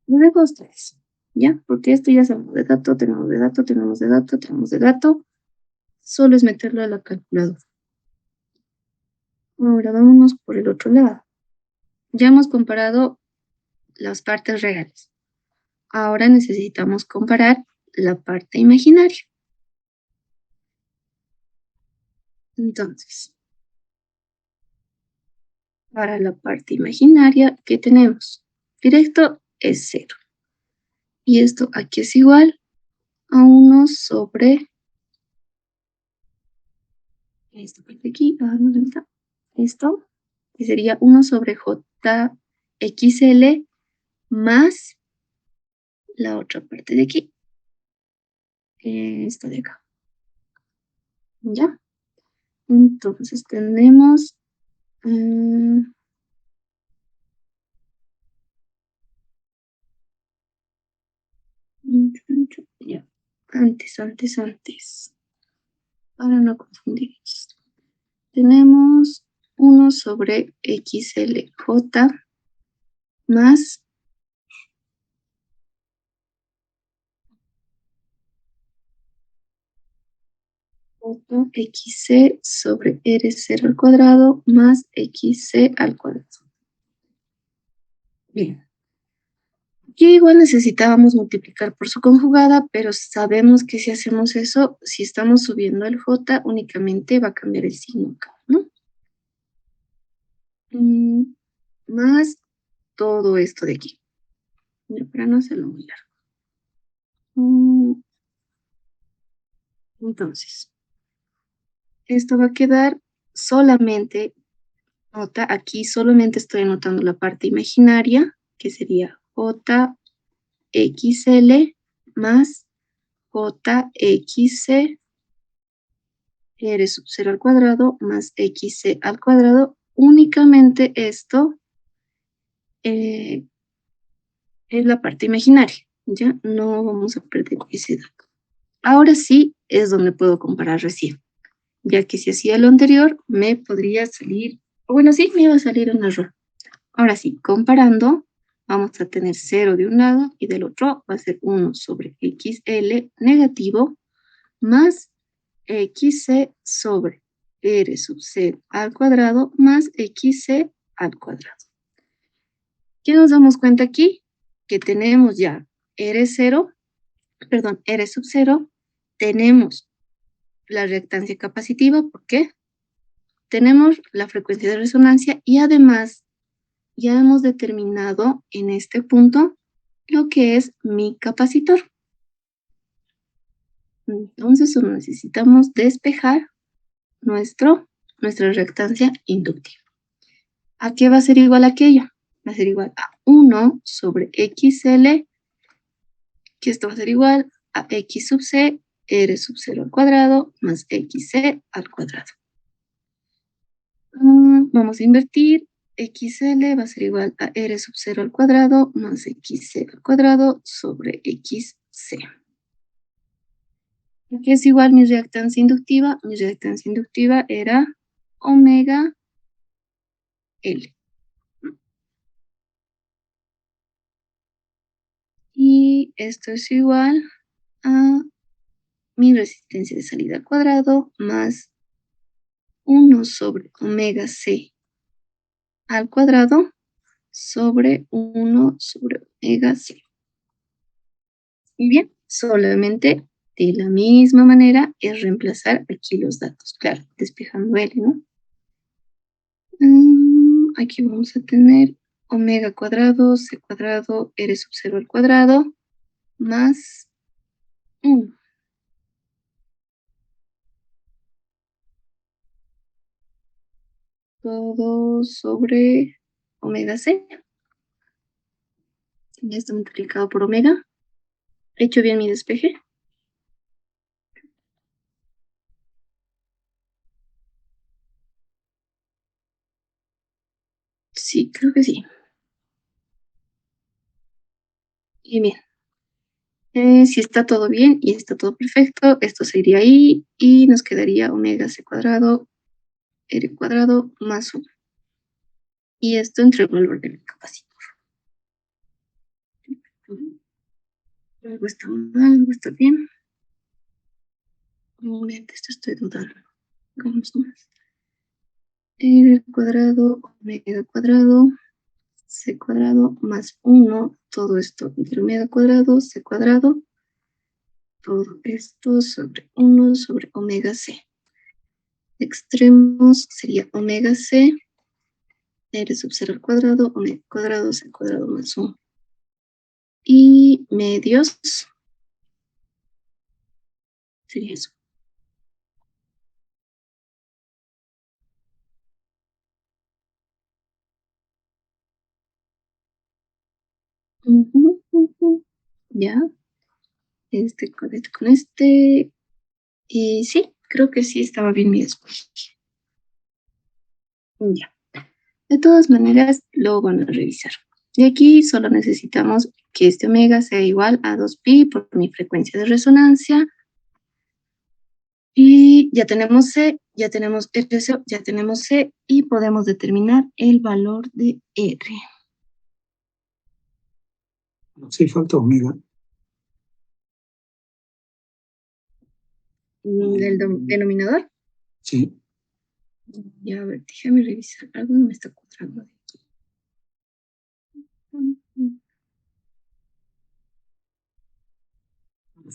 lo dejo a ustedes, ¿ya? Porque esto ya sabemos de dato, tenemos de dato, tenemos de dato, tenemos de dato. Solo es meterlo a la calculadora. Ahora vámonos por el otro lado. Ya hemos comparado las partes reales. Ahora necesitamos comparar la parte imaginaria. Entonces, para la parte imaginaria, ¿qué tenemos? Directo es 0. Y esto aquí es igual a 1 sobre esto parte de aquí, esto, que sería 1 sobre JXL más la otra parte de aquí, esto de acá. ¿Ya? Entonces tenemos ya, antes, para no confundirnos. Tenemos 1 sobre XLJ más XC sobre R0 al cuadrado más XC al cuadrado. Bien. Aquí igual necesitábamos multiplicar por su conjugada, pero sabemos que si hacemos eso, si estamos subiendo el J, únicamente va a cambiar el signo acá, ¿no? Más todo esto de aquí. Para no hacerlo muy largo. Entonces, esto va a quedar solamente, nota, aquí solamente estoy anotando la parte imaginaria, que sería JXL más JXC R sub 0 al cuadrado más XC al cuadrado. Únicamente esto es la parte imaginaria, ¿ya? No vamos a perder ese dato. Ahora sí es donde puedo comparar recién, ya que si hacía lo anterior, me podría salir, bueno, sí, me iba a salir un error. Ahora sí, comparando, vamos a tener 0 de un lado y del otro va a ser 1 sobre XL negativo más XC sobre R sub C al cuadrado más XC al cuadrado. ¿Qué nos damos cuenta aquí? Que tenemos ya R0, perdón, R sub 0, tenemos la reactancia capacitiva, ¿por qué? Tenemos la frecuencia de resonancia y además ya hemos determinado en este punto lo que es mi capacitor. Entonces solo necesitamos despejar nuestra reactancia inductiva. ¿A qué va a ser igual aquello? Va a ser igual a 1 sobre XL, que esto va a ser igual a X sub C, R sub 0 al cuadrado, más XC al cuadrado. Vamos a invertir. XL va a ser igual a R sub 0 al cuadrado, más XC al cuadrado, sobre XC. Aquí es igual mi reactancia inductiva. Mi reactancia inductiva era omega L. Y esto es igual a mi resistencia de salida al cuadrado más 1 sobre omega C al cuadrado sobre 1 sobre omega c. Muy bien, solamente de la misma manera es reemplazar aquí los datos, claro, despejando L, ¿no? Aquí vamos a tener omega cuadrado, c cuadrado, r sub 0 al cuadrado, más 1. Todo sobre omega c. Ya está multiplicado por omega. ¿He hecho bien mi despeje? Sí, creo que sí. Y bien. Si está todo bien y está todo perfecto, esto se iría ahí y nos quedaría omega c cuadrado, r cuadrado más 1. Y esto entre el valor del capacitor. Algo está mal, algo está bien. Obviamente esto estoy dudando. Vamos más. R cuadrado, omega cuadrado, c cuadrado más 1. Todo esto entre omega cuadrado, c cuadrado. Todo esto sobre 1 sobre omega c. Extremos sería omega c, r sub 0 al cuadrado, omega cuadrado, c cuadrado más 1. Y medios sería eso. Ya, este con este. Y sí, creo que sí estaba bien mi después. Ya. De todas maneras, lo van a revisar. Y aquí solo necesitamos que este omega sea igual a 2pi por mi frecuencia de resonancia. Y ya tenemos C, ya tenemos RC, ya tenemos C y podemos determinar el valor de R. Sí, falta omega. ¿Del denominador? Sí. Ya, a ver, déjame revisar. Algo no me está cuadrando de aquí.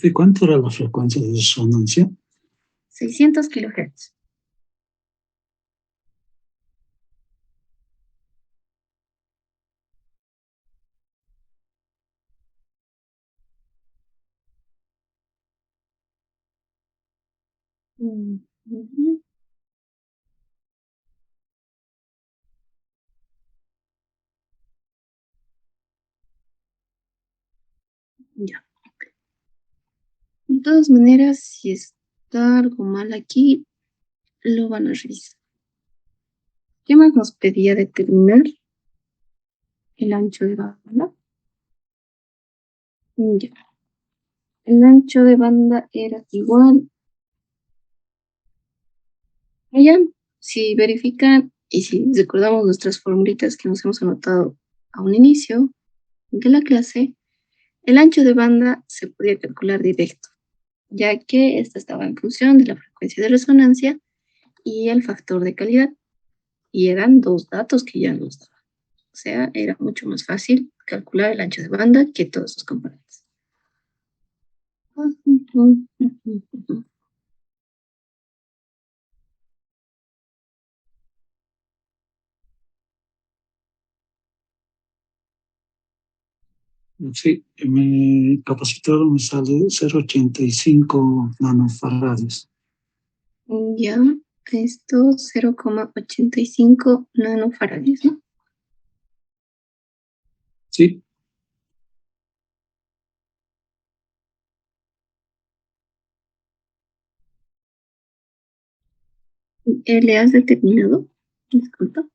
¿Y cuánto era la frecuencia de resonancia? 600 kilohertz. Ujú. Ya. De todas maneras, si está algo mal aquí, lo van a revisar. ¿Qué más nos pedía determinar? El ancho de banda. Ya. El ancho de banda era igual. Allá, si verifican y si recordamos nuestras formulitas que nos hemos anotado a un inicio de la clase, el ancho de banda se podía calcular directo, ya que esta estaba en función de la frecuencia de resonancia y el factor de calidad. Y eran dos datos que ya nos daban. O sea, era mucho más fácil calcular el ancho de banda que todos sus componentes. Sí, mi capacitor me sale 0,85 nanofarads. Ya, esto 0,85 nanofarads, ¿no? Sí. ¿Le has determinado? Disculpa.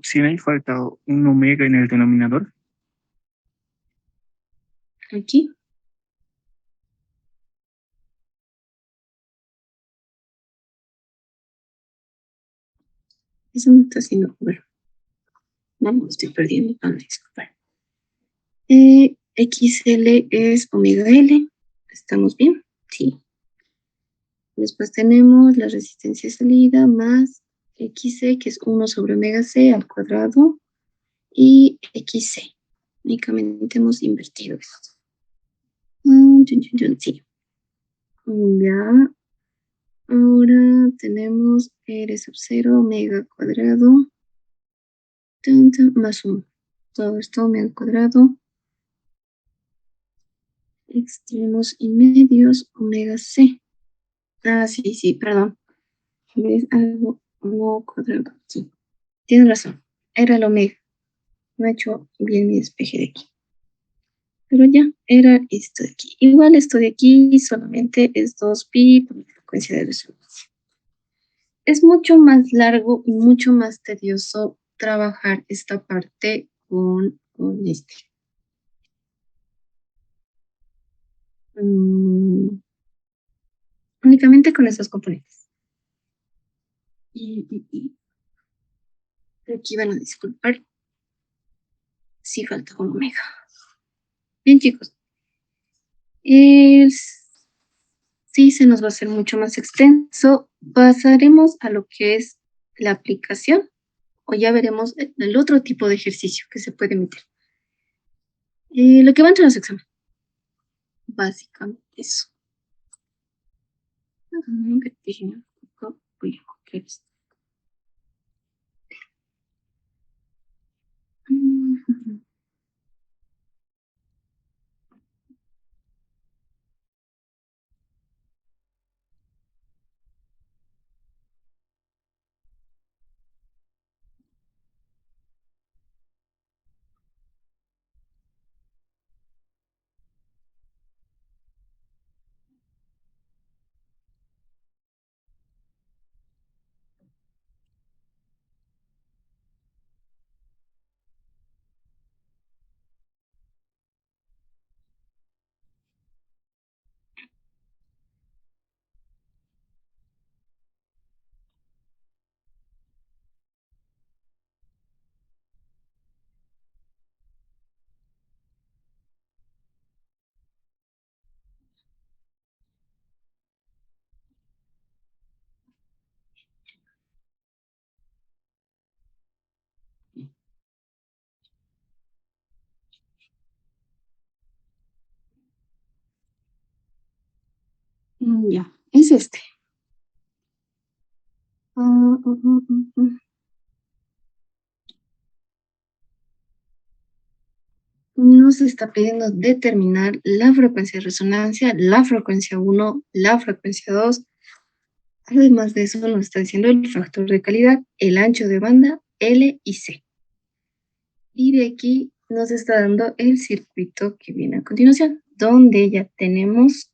Si me falta un omega en el denominador. Aquí. Eso me está haciendo. Bueno, no me estoy perdiendo. Disculpa. XL es omega L. ¿Estamos bien? Sí. Después tenemos la resistencia de salida más XC, que es 1 sobre omega C al cuadrado, y XC. Únicamente hemos invertido esto. Sí. Ya. Ahora tenemos R sub 0, omega cuadrado, más 1. Todo esto omega cuadrado. Extremos y medios, omega C. Ah, sí, perdón. ¿Ves algo? No cuadrado. Sí. Tienes razón. Era el omega. No he hecho bien mi despeje de aquí. Pero ya, era esto de aquí. Igual esto de aquí solamente es 2pi por la frecuencia de resonancia. Es mucho más largo y mucho más tedioso trabajar esta parte con este. Únicamente con estos componentes. Y aquí van a disculpar si falta un omega. Bien, chicos. Sí, se nos va a hacer mucho más extenso. Pasaremos a lo que es la aplicación, o ya veremos el otro tipo de ejercicio que se puede meter. Lo que va entre los exámenes. Básicamente eso. Voy a copiar esto. Ya, es este. Nos está pidiendo determinar la frecuencia de resonancia, la frecuencia 1, la frecuencia 2. Además de eso, nos está diciendo el factor de calidad, el ancho de banda, L y C. Y de aquí nos está dando el circuito que viene a continuación, donde ya tenemos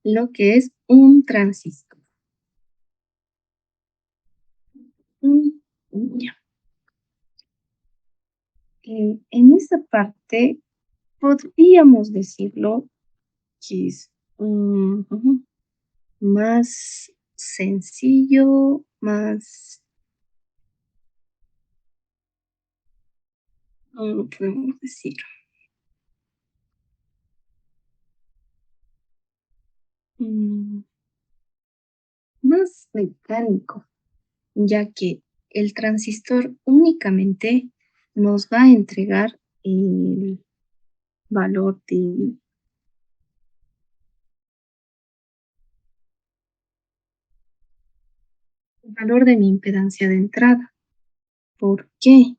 lo que es un transistor. Ya. En esta parte podríamos decirlo que es más sencillo, más, ¿cómo lo podemos decir? Más mecánico, ya que el transistor únicamente nos va a entregar el valor de mi impedancia de entrada. ¿Por qué?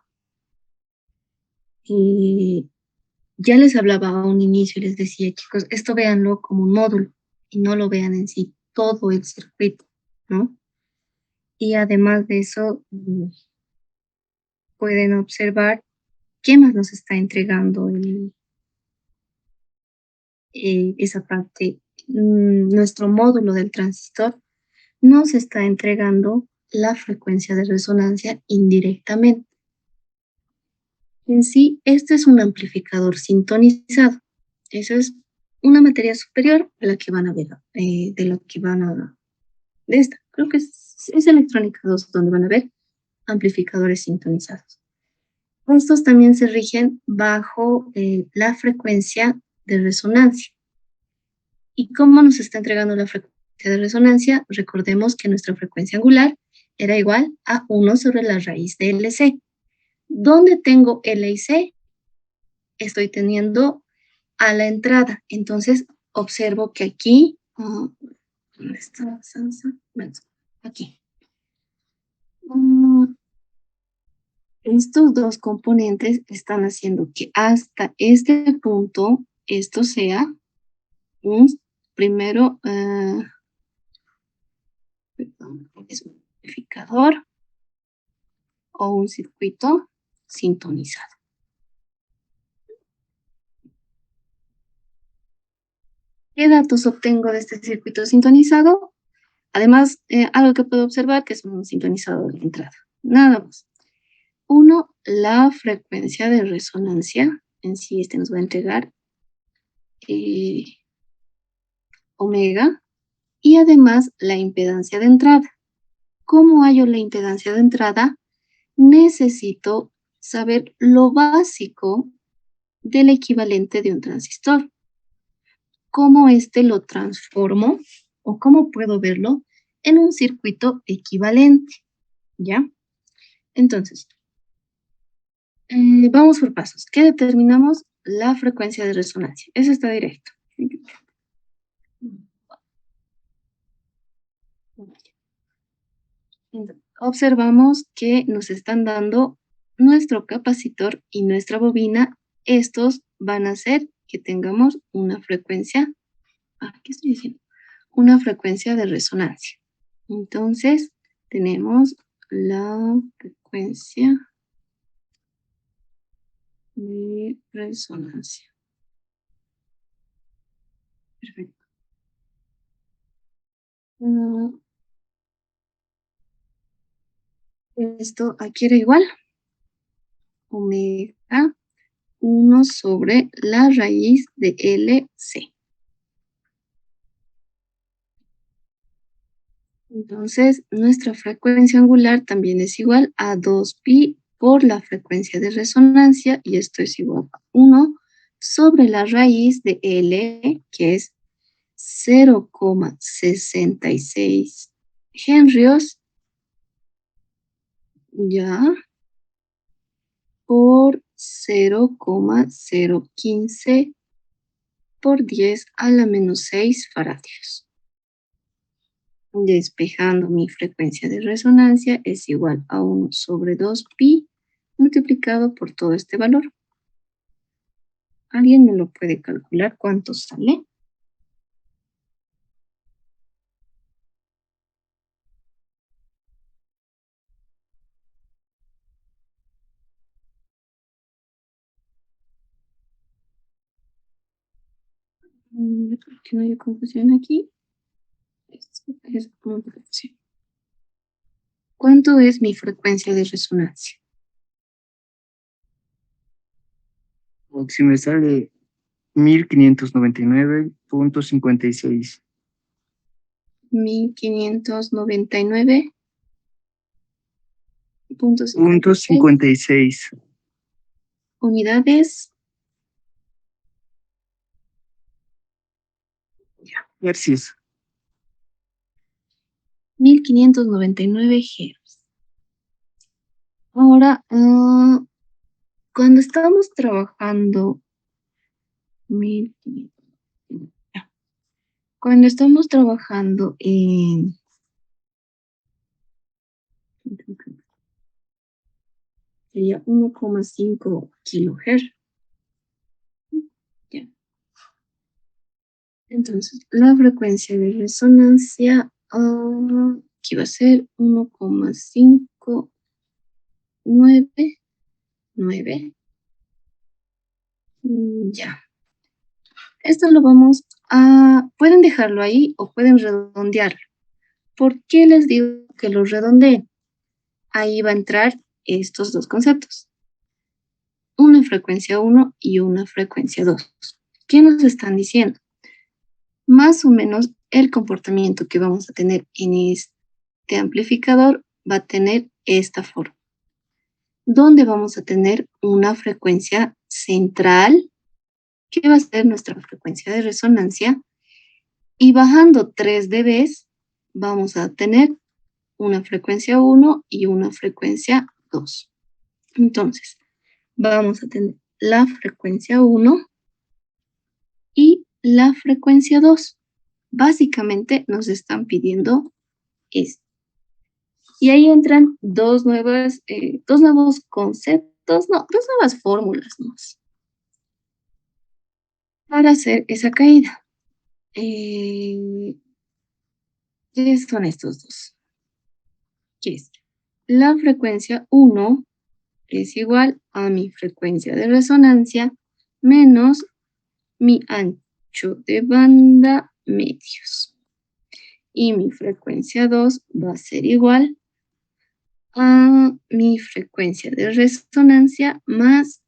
Ya les hablaba a un inicio y les decía, chicos, esto véanlo como un módulo y no lo vean en sí todo el circuito, ¿no? Y además de eso, pueden observar qué más nos está entregando esa parte. Nuestro módulo del transistor nos está entregando la frecuencia de resonancia indirectamente. En sí, este es un amplificador sintonizado. Eso es una materia superior a la que van a ver, de lo que van a... De esta, creo que es electrónica 2, donde van a ver amplificadores sintonizados. Estos también se rigen bajo la frecuencia de resonancia. ¿Y cómo nos está entregando la frecuencia de resonancia? Recordemos que nuestra frecuencia angular era igual a 1 sobre la raíz de LC. ¿Dónde tengo L y C? Estoy teniendo a la entrada. Entonces, observo que aquí, ¿dónde está la salsa? Bueno, aquí. Estos dos componentes están haciendo que hasta este punto esto sea un primero, es un amplificador o un circuito sintonizado. ¿Qué datos obtengo de este circuito sintonizado? Además, algo que puedo observar que es un sintonizador de entrada. Nada más. Uno, la frecuencia de resonancia. En sí, este nos va a entregar omega. Y además, la impedancia de entrada. ¿Cómo hallo la impedancia de entrada? Necesito saber lo básico del equivalente de un transistor. ¿Cómo este lo transformo o cómo puedo verlo en un circuito equivalente? ¿Ya? Entonces, vamos por pasos. ¿Qué determinamos? La frecuencia de resonancia. Eso está directo. Observamos que nos están dando nuestro capacitor y nuestra bobina. Estos van a hacer que tengamos una frecuencia, ¿qué estoy diciendo? Una frecuencia de resonancia. Entonces, tenemos la frecuencia de resonancia. Perfecto. Esto aquí era igual. Omega 1 sobre la raíz de LC. Entonces, nuestra frecuencia angular también es igual a 2pi por la frecuencia de resonancia, y esto es igual a 1 sobre la raíz de L, que es 0,66 henrios, ya, por 0,015 por 10 a la menos 6 faradios. Despejando, mi frecuencia de resonancia es igual a 1 sobre 2pi multiplicado por todo este valor. ¿Alguien me lo puede calcular cuánto sale? Que no haya confusión aquí. Esto es multiplicación. ¿Cuánto es mi frecuencia de resonancia? Si me sale 1599.56. 1599.56 unidades. Hercios. 1599 Hz. Ahora, cuando estamos trabajando, 1500, cuando estamos trabajando en sería 1,5 kilohertz. Ya. Entonces, la frecuencia de resonancia aquí va a ser 1,599. Ya. Esto lo vamos a... Pueden dejarlo ahí o pueden redondearlo. ¿Por qué les digo que lo redondeen? Ahí va a entrar estos dos conceptos. Una frecuencia 1 y una frecuencia 2. ¿Qué nos están diciendo? Más o menos el comportamiento que vamos a tener en este amplificador va a tener esta forma. Donde vamos a tener una frecuencia central, que va a ser nuestra frecuencia de resonancia, Y bajando 3 dB, vamos a tener una frecuencia 1 y una frecuencia 2. Entonces, vamos a tener la frecuencia 1 y la frecuencia 2. Básicamente nos están pidiendo esto. Y ahí entran dos nuevos conceptos, no, dos nuevas fórmulas más para hacer esa caída. ¿Qué son estos dos? ¿Qué es? La frecuencia 1 es igual a mi frecuencia de resonancia menos mi ancho de banda medios. Y mi frecuencia 2 va a ser igual a mi frecuencia de resonancia más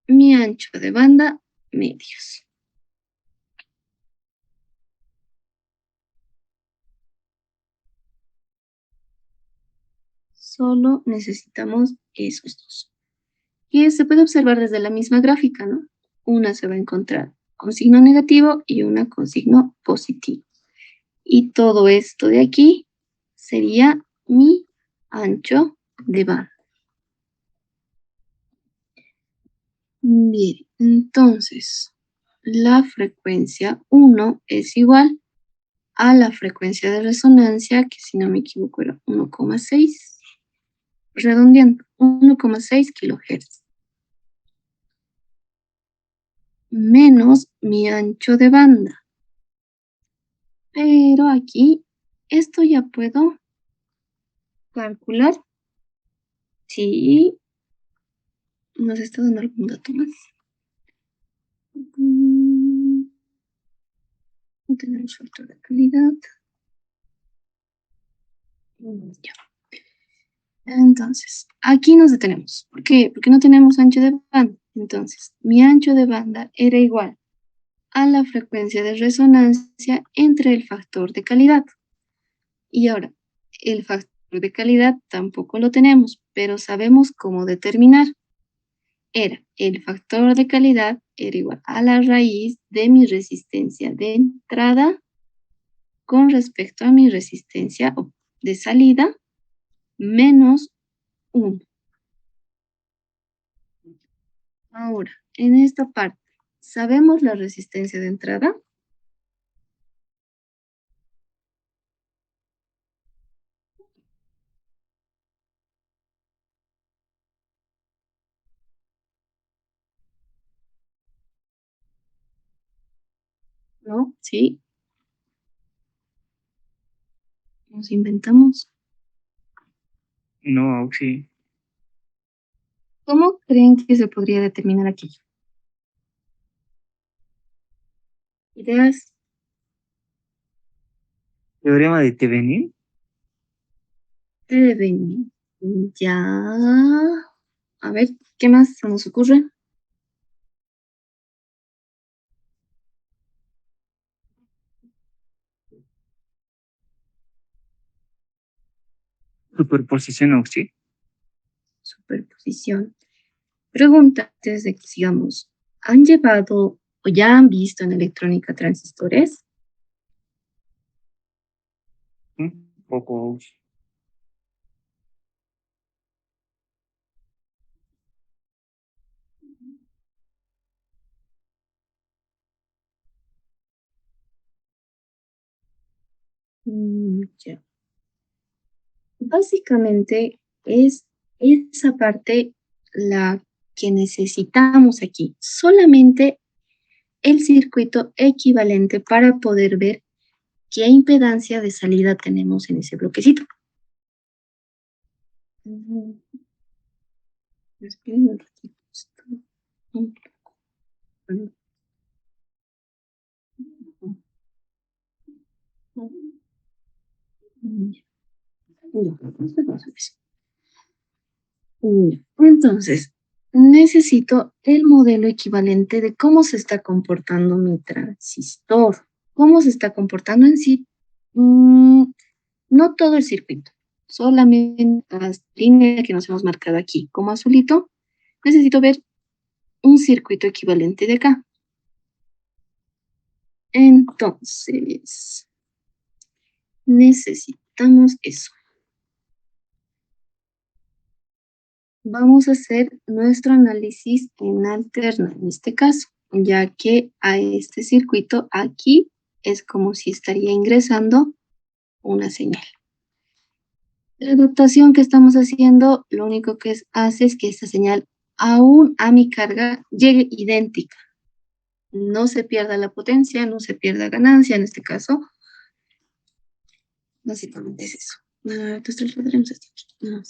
mi ancho de banda medios. Solo necesitamos esos dos. Y se puede observar desde la misma gráfica, ¿no? Una se va a encontrar con signo negativo y una con signo positivo. Y todo esto de aquí sería mi ancho de banda. Bien, entonces la frecuencia 1 es igual a la frecuencia de resonancia, que si no me equivoco era 1,6, redondeando, 1,6 kilohertz, menos mi ancho de banda. Pero aquí, esto ya puedo calcular si nos está dando algún dato más. No tenemos factor de calidad. Ya. Entonces, aquí nos detenemos. ¿Por qué? Porque no tenemos ancho de banda. Entonces, mi ancho de banda era igual a la frecuencia de resonancia entre el factor de calidad. Y ahora, el factor de calidad tampoco lo tenemos, pero sabemos cómo determinar. El factor de calidad era igual a la raíz de mi resistencia de entrada con respecto a mi resistencia de salida menos 1. Ahora, en esta parte, ¿sabemos la resistencia de entrada? ¿No? Sí. Nos inventamos. No, sí. ¿Cómo creen que se podría determinar aquí? ¿Ideas? Teorema de Thevenin. Deben. Ya. A ver, ¿qué más se nos ocurre? Superposición Auxi. Superposición. Pregunta antes de que sigamos. ¿Han llevado o ya han visto en electrónica transistores? Un poco Auxi. Ya. Básicamente es esa parte la que necesitamos aquí. Solamente el circuito equivalente para poder ver qué impedancia de salida tenemos en ese bloquecito. Ujú. Esperen un ratito. Un poco. Bueno. Entonces, necesito el modelo equivalente de cómo se está comportando mi transistor, cómo se está comportando en sí. No todo el circuito, solamente las líneas que nos hemos marcado aquí como azulito. Necesito ver un circuito equivalente de acá. Entonces, necesitamos eso. Vamos a hacer nuestro análisis en alterna, en este caso, ya que a este circuito aquí es como si estaría ingresando una señal. La adaptación que estamos haciendo, lo único que hace es que esta señal aún a mi carga llegue idéntica. No se pierda la potencia, no se pierda ganancia en este caso. Básicamente es eso. Entonces lo daremos hasta aquí. No,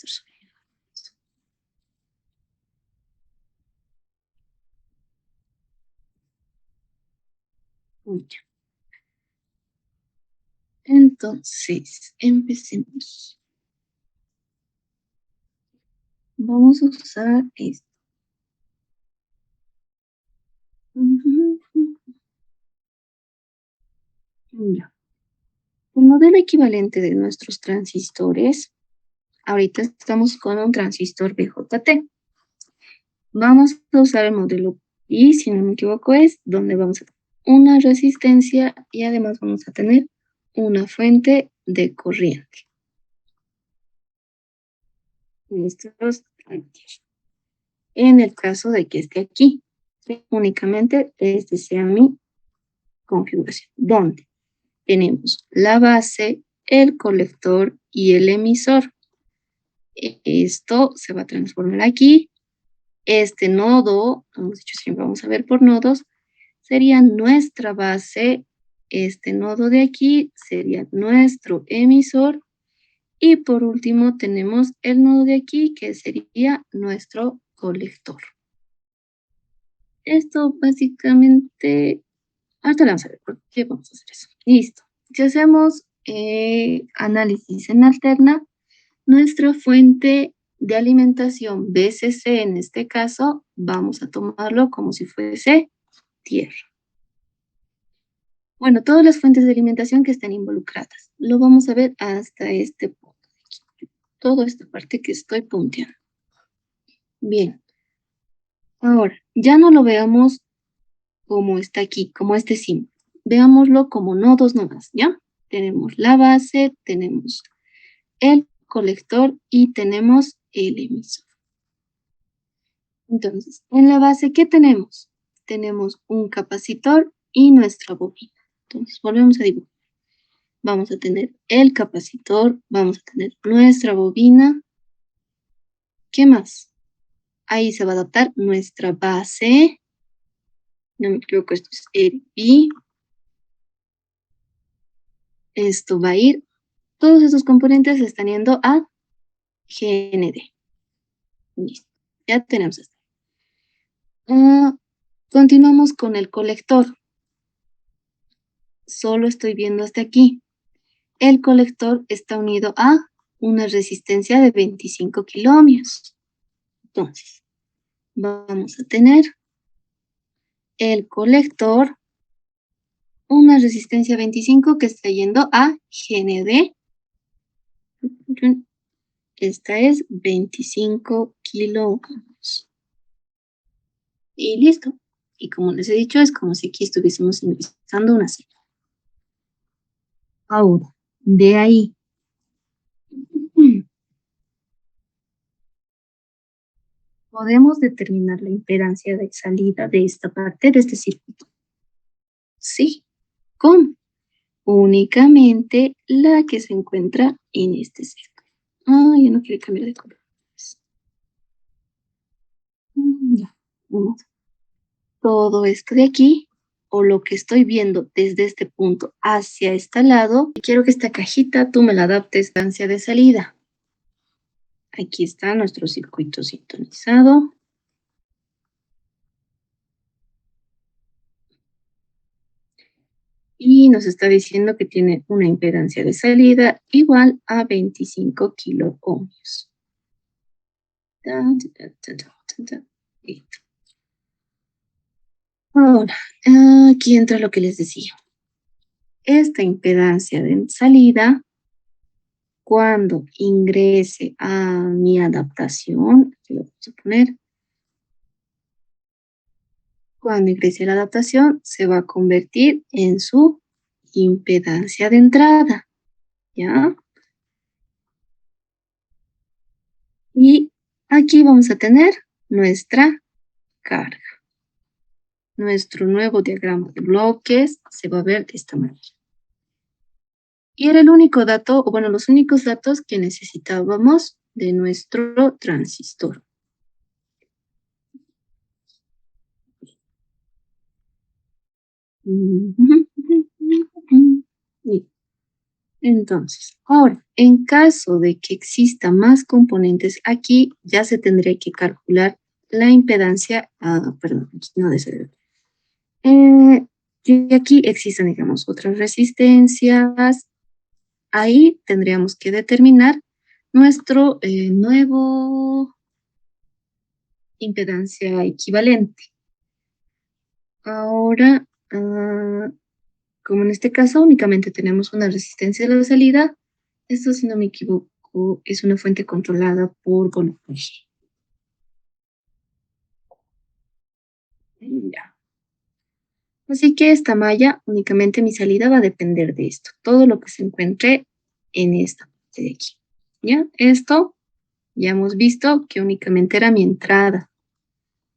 ya. Entonces, empecemos. Vamos a usar esto. Ya. El modelo equivalente de nuestros transistores, ahorita estamos con un transistor BJT. Vamos a usar el modelo y, si no me equivoco, es donde vamos a tener una resistencia y además vamos a tener una fuente de corriente. En el caso de que esté aquí, únicamente este sea mi configuración, donde tenemos la base, el colector y el emisor. Esto se va a transformar aquí. Este nodo, hemos dicho siempre vamos a ver por nodos, sería nuestra base. Este nodo de aquí sería nuestro emisor. Y por último tenemos el nodo de aquí que sería nuestro colector. Esto básicamente, ahorita vamos a ver por qué vamos a hacer eso. Listo. Si hacemos análisis en alterna, nuestra fuente de alimentación BCC en este caso, vamos a tomarlo como si fuese tierra. Bueno, todas las fuentes de alimentación que estén involucradas. Lo vamos a ver hasta este punto de aquí. Toda esta parte que estoy punteando. Bien. Ahora, ya no lo veamos como está aquí, como este símbolo. Veámoslo como nodos nomás, ¿ya? Tenemos la base, tenemos el colector y tenemos el emisor. Entonces, en la base, ¿qué tenemos? Tenemos un capacitor y nuestra bobina. Entonces, volvemos a dibujar. Vamos a tener el capacitor, vamos a tener nuestra bobina. ¿Qué más? Ahí se va a adaptar nuestra base. No me equivoco, esto es el I. Esto va a ir, todos estos componentes están yendo a GND. Listo, ya tenemos esto. Continuamos con el colector. Solo estoy viendo hasta aquí. El colector está unido a una resistencia de 25 kiloohmios. Entonces, vamos a tener el colector, una resistencia 25 que está yendo a GND. Esta es 25 kiloohmios. Y listo. Y como les he dicho, es como si aquí estuviésemos ingresando una señal. Ahora, de ahí. Podemos determinar la impedancia de salida de esta parte de este circuito. Sí. ¿Cómo? Únicamente la que se encuentra en este círculo. Ya no quiere cambiar de color. Ya, vamos. Todo esto de aquí, o lo que estoy viendo desde este punto hacia este lado, quiero que esta cajita tú me la adaptes a distancia de salida. Aquí está nuestro circuito sintonizado. Y nos está diciendo que tiene una impedancia de salida igual a 25 kiloohmios. Listo. Ahora, aquí entra lo que les decía. Esta impedancia de salida, cuando ingrese a mi adaptación, aquí lo vamos a poner, Cuando ingrese la adaptación, se va a convertir en su impedancia de entrada, ¿ya? Y aquí vamos a tener nuestra carga. Nuestro nuevo diagrama de bloques se va a ver de esta manera. Y era el único dato, o bueno, los únicos datos que necesitábamos de nuestro transistor. Y entonces, ahora, en caso de que exista más componentes, aquí ya se tendría que calcular la impedancia, perdón, no de ese. Y aquí existen, digamos, otras resistencias. Ahí tendríamos que determinar nuestro nuevo impedancia equivalente. Ahora, como en este caso únicamente tenemos una resistencia de la salida, esto, si no me equivoco, es una fuente controlada por voltaje. Ya. Así que esta malla, únicamente mi salida va a depender de esto. Todo lo que se encuentre en esta parte de aquí. ¿Ya? Esto ya hemos visto que únicamente era mi entrada.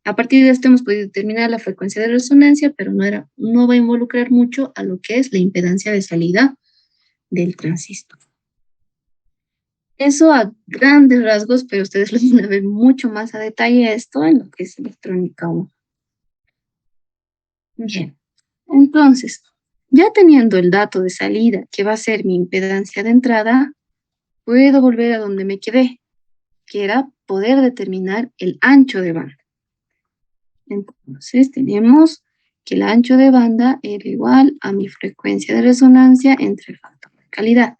A partir de esto hemos podido determinar la frecuencia de resonancia, pero no va a involucrar mucho a lo que es la impedancia de salida del transistor. Eso a grandes rasgos, pero ustedes lo van a ver mucho más a detalle esto en lo que es electrónica 1. Bien, entonces, ya teniendo el dato de salida, que va a ser mi impedancia de entrada, puedo volver a donde me quedé, que era poder determinar el ancho de banda. Entonces, tenemos que el ancho de banda era igual a mi frecuencia de resonancia entre el factor de calidad.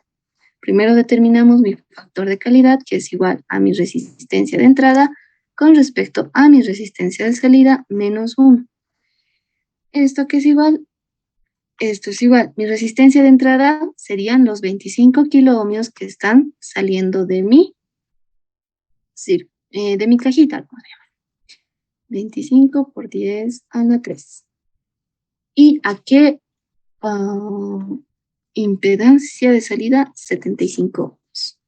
Primero determinamos mi factor de calidad, que es igual a mi resistencia de entrada con respecto a mi resistencia de salida menos 1. ¿Esto qué es igual? Esto es igual. Mi resistencia de entrada serían los 25 kiloohmios que están saliendo de mi cajita. 25 por 10 a la 3. ¿Y a qué impedancia de salida? 75 ohms.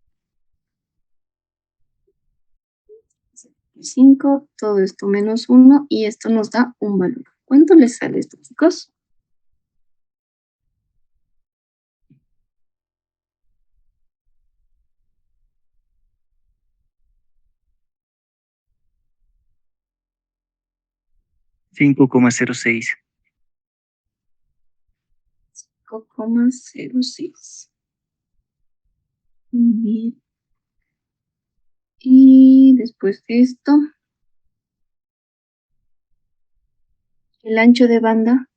5, todo esto menos 1, y esto nos da un valor. ¿Cuánto les sale esto, chicos? $5,06. 5,06. Bien. Y después de esto, el ancho de banda,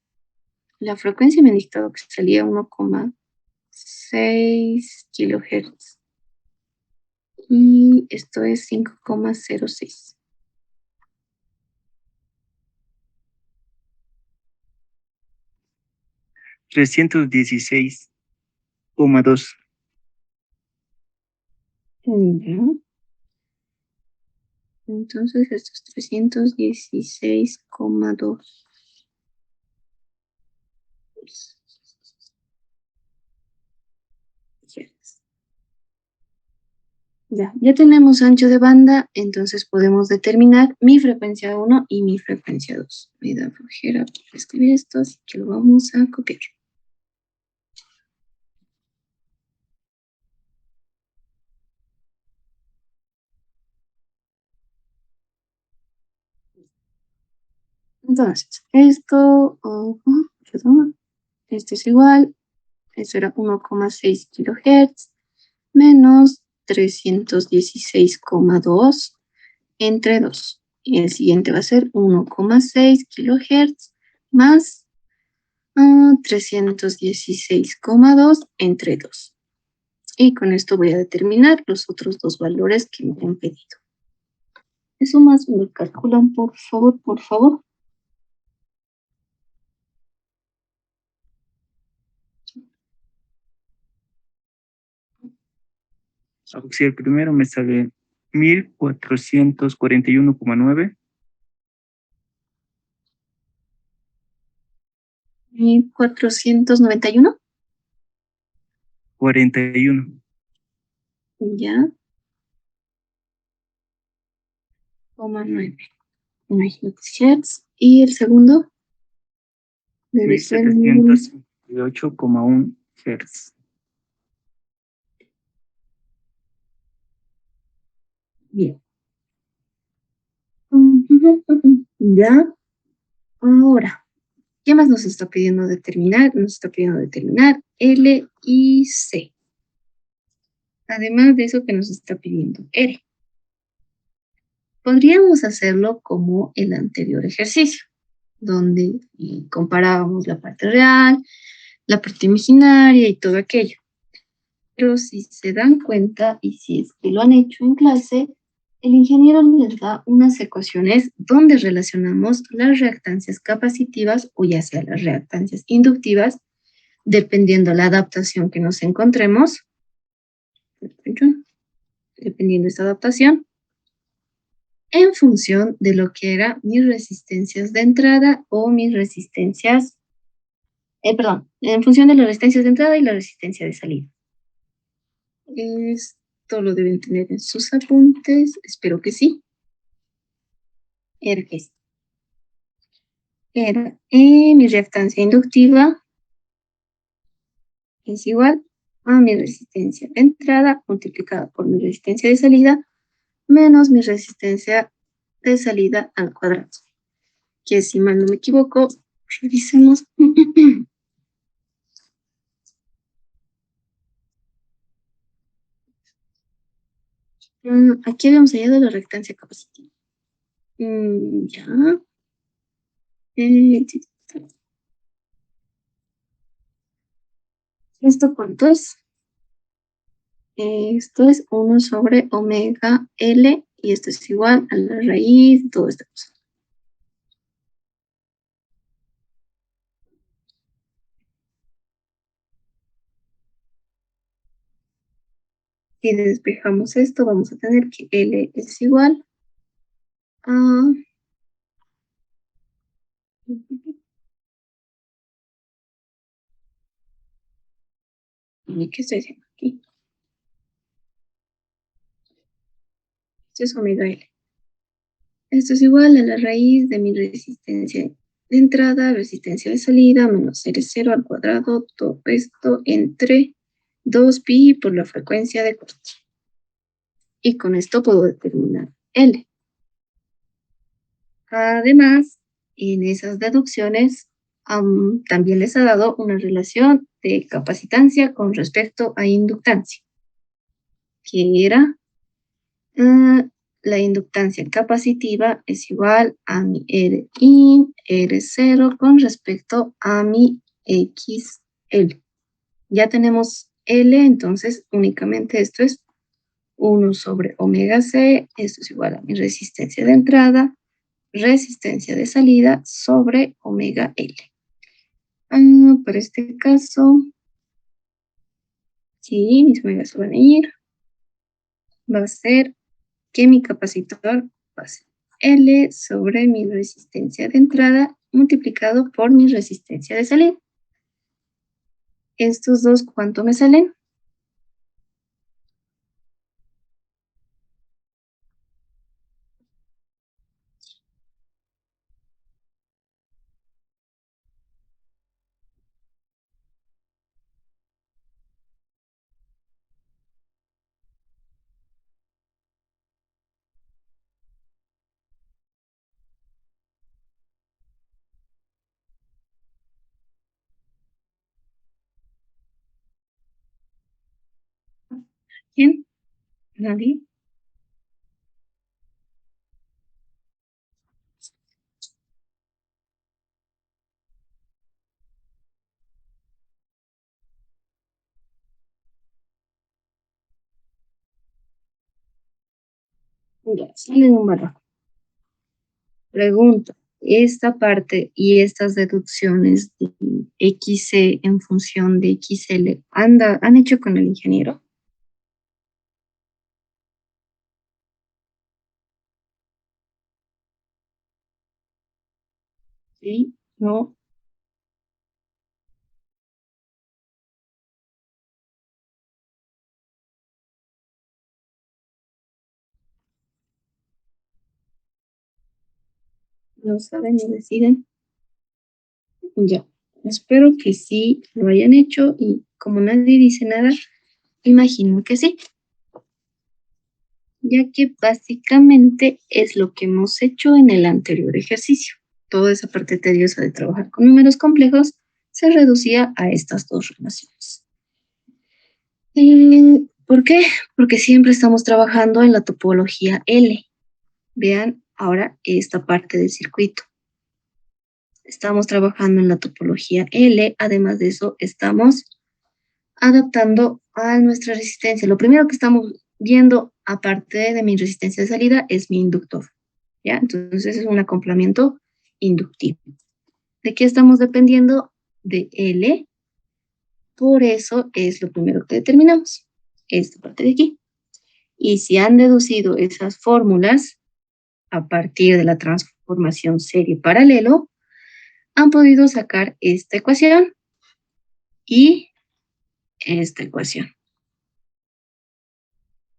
la frecuencia me ha indicado que salía 1,6 kilohertz. Y esto es 5,06. $316,2. Ya. Entonces, esto es 316,2. Ya tenemos ancho de banda, entonces podemos determinar mi frecuencia 1 y mi frecuencia 2. Me da flojera escribir esto, así que lo vamos a copiar. Entonces, perdón, esto es igual, esto era 1,6 kilohertz menos 316,2 entre 2. Y el siguiente va a ser 1,6 kilohertz más 316,2 entre 2. Y con esto voy a determinar los otros dos valores que me han pedido. Eso más me lo calculan, por favor, por favor. Si el primero me sale 1441,9. 491. 41. Ya. 9. Hertz. Y el segundo debe ser 1758,1 Hz. bien. Ya. Ahora, ¿qué más nos está pidiendo determinar? Nos está pidiendo determinar L y C. Además de eso que nos está pidiendo R. Podríamos hacerlo como el anterior ejercicio, donde comparábamos la parte real, la parte imaginaria y todo aquello. Pero si se dan cuenta y si es que lo han hecho en clase, el ingeniero les da unas ecuaciones donde relacionamos las reactancias capacitivas o ya sea las reactancias inductivas, dependiendo la adaptación que nos encontremos, dependiendo de esta adaptación, en función de lo que eran mis resistencias de entrada o mis resistencias, en función de las resistencias de entrada y la resistencia de salida. Esto lo deben tener en sus apuntes, espero que sí. Era que sí. Era mi reactancia inductiva es igual a mi resistencia de entrada multiplicada por mi resistencia de salida menos mi resistencia de salida al cuadrado. Que si mal no me equivoco, revisemos. Aquí habíamos hallado la reactancia capacitiva. Ya. ¿Esto cuánto es? Esto es 1 sobre omega L y esto es igual a la raíz de todo esto. Si despejamos esto, vamos a tener que L es igual a... ¿Qué estoy haciendo aquí? Esto es omega L. Esto es igual a la raíz de mi resistencia de entrada, resistencia de salida, menos R0 al cuadrado, todo esto entre 2pi por la frecuencia de corte. Y con esto puedo determinar L. Además, en esas deducciones también les ha dado una relación de capacitancia con respecto a inductancia, que era la inductancia capacitiva es igual a mi R in, R0 con respecto a mi XL. Ya tenemos L, entonces únicamente esto es 1 sobre omega C, esto es igual a mi resistencia de entrada, resistencia de salida sobre omega L. Para este caso, sí, mis omegas van a ir, va a ser que mi capacitor va a ser L sobre mi resistencia de entrada multiplicado por mi resistencia de salida. Estos dos, ¿cuánto me salen? ¿Quién? ¿Nadie? Ya, salen un valor. Pregunta, esta parte y estas deducciones de XC en función de XL, ¿han hecho con el ingeniero? Sí, no. No saben ni deciden. Ya, espero que sí lo hayan hecho y como nadie dice nada, imagino que sí, ya que básicamente es lo que hemos hecho en el anterior ejercicio. Toda esa parte tediosa de trabajar con números complejos se reducía a estas dos relaciones. ¿Por qué? Porque siempre estamos trabajando en la topología L. Vean ahora esta parte del circuito. Estamos trabajando en la topología L, además de eso estamos adaptando a nuestra resistencia. Lo primero que estamos viendo, aparte de mi resistencia de salida, es mi inductor, ¿ya? Entonces es un acoplamiento inductivo. ¿De qué estamos dependiendo? De L, por eso es lo primero que determinamos, esta parte de aquí. Y si han deducido esas fórmulas a partir de la transformación serie paralelo, han podido sacar esta ecuación y esta ecuación.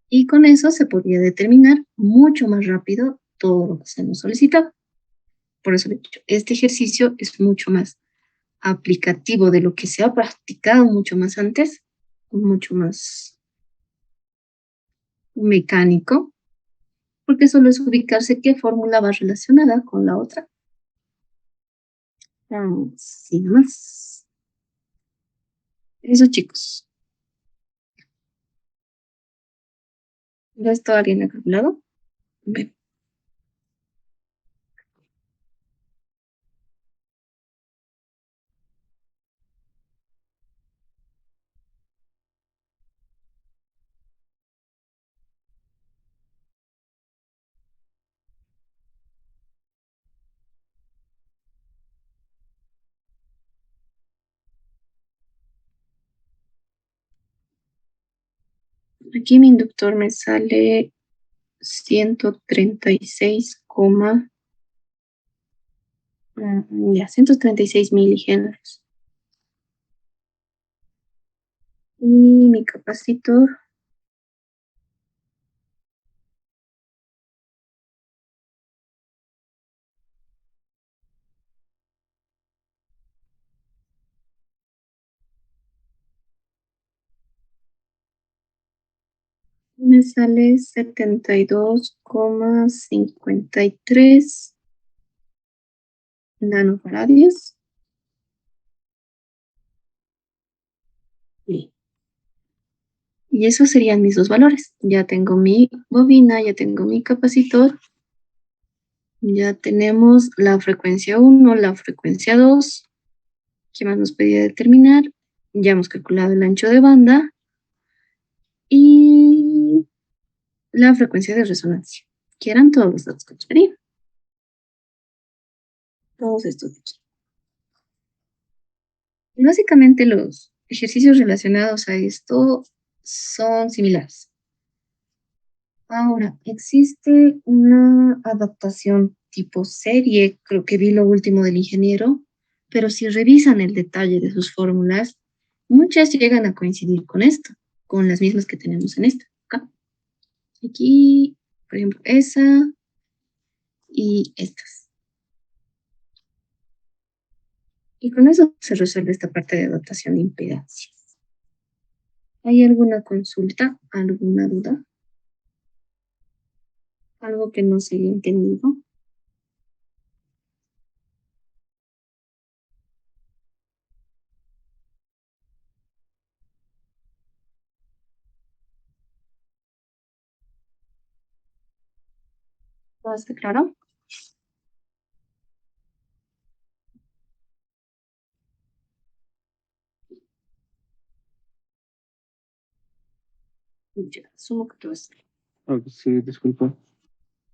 Y con eso se podría determinar mucho más rápido todo lo que se nos solicita. Por eso, de hecho, este ejercicio es mucho más aplicativo de lo que se ha practicado mucho más antes, mucho más mecánico, porque solo es ubicarse qué fórmula va relacionada con la otra. Sin más. Eso, chicos. ¿Ya está alguien ha calculado? Bien. Aquí mi inductor me sale 136, ya, 136 milihenrios. Y mi capacitor me sale 72,53 nanofaradios. Sí. Y esos serían mis dos valores. Ya tengo mi bobina, ya tengo mi capacitor, ya tenemos la frecuencia 1, la frecuencia 2. ¿Qué más nos pedía determinar? Ya hemos calculado el ancho de banda y la frecuencia de resonancia, que eran todos los datos que nos pedían. Todos estos de aquí. Y básicamente los ejercicios relacionados a esto son similares. Ahora, existe una adaptación tipo serie, creo que vi lo último del ingeniero, pero si revisan el detalle de sus fórmulas, muchas llegan a coincidir con esto, con las mismas que tenemos en esta. Acá. Aquí, por ejemplo, esa y estas. Y con eso se resuelve esta parte de adaptación de impedancias. ¿Hay alguna consulta, alguna duda? ¿Algo que no se haya entendido? ¿Todo está claro? Ya, asumo que todo está claro. Sí, disculpa.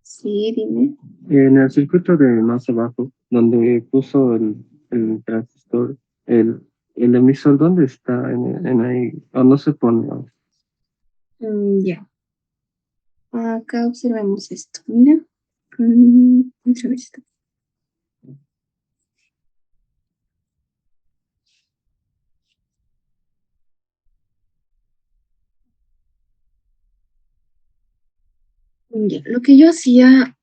Sí, dime. En el circuito de más abajo, donde puso el transistor, el emisor, ¿dónde está? En ahí, o no se pone. Ya. Acá observemos esto. Mira. Otra vez esto. Ya. Lo que yo hacía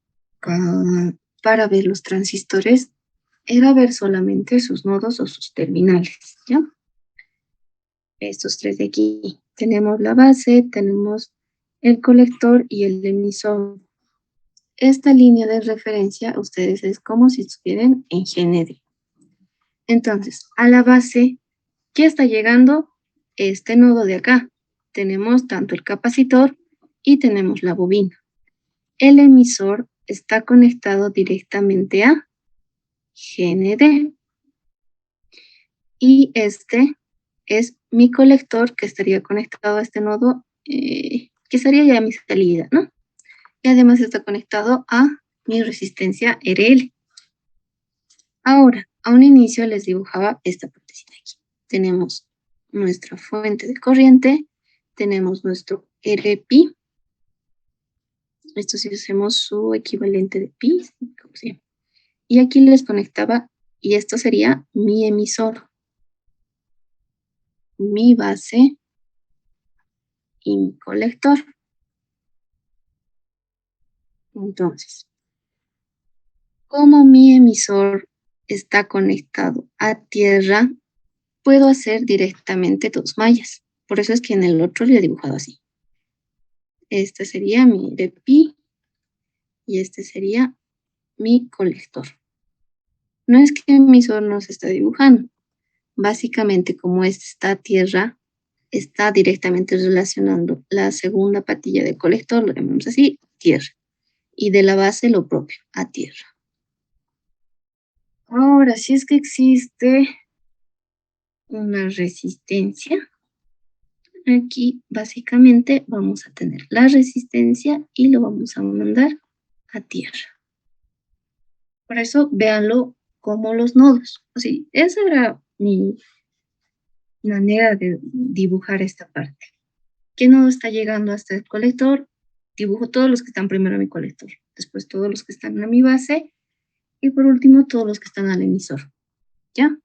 para ver los transistores era ver solamente sus nodos o sus terminales, ¿ya? Estos tres de aquí. Tenemos la base, tenemos el colector y el emisor. Esta línea de referencia, ustedes es como si estuvieran en GND. Entonces, a la base, ¿qué está llegando? Este nodo de acá. Tenemos tanto el capacitor y tenemos la bobina. El emisor está conectado directamente a GND. Y este es mi colector que estaría conectado a este nodo, que sería ya mi salida, ¿no? Y además está conectado a mi resistencia RL. Ahora, a un inicio les dibujaba esta partecita aquí. Tenemos nuestra fuente de corriente, tenemos nuestro RPi. Esto si hacemos su equivalente de pi, como se llama. Y aquí les conectaba, y esto sería mi emisor, mi base y mi colector. Entonces, como mi emisor está conectado a tierra, puedo hacer directamente dos mallas. Por eso es que en el otro le he dibujado así. Este sería mi RPi y este sería mi colector. No es que el emisor no se está dibujando. Básicamente, como este está a tierra, está directamente relacionando la segunda patilla del colector, lo llamamos así, tierra. Y de la base lo propio, a tierra. Ahora, si es que existe una resistencia, aquí básicamente vamos a tener la resistencia y lo vamos a mandar a tierra. Por eso, véanlo como los nodos. Así, esa era mi manera de dibujar esta parte. ¿Qué nodo está llegando hasta el colector? Dibujo todos los que están primero a mi colector, después todos los que están a mi base y por último todos los que están al emisor. ¿Ya?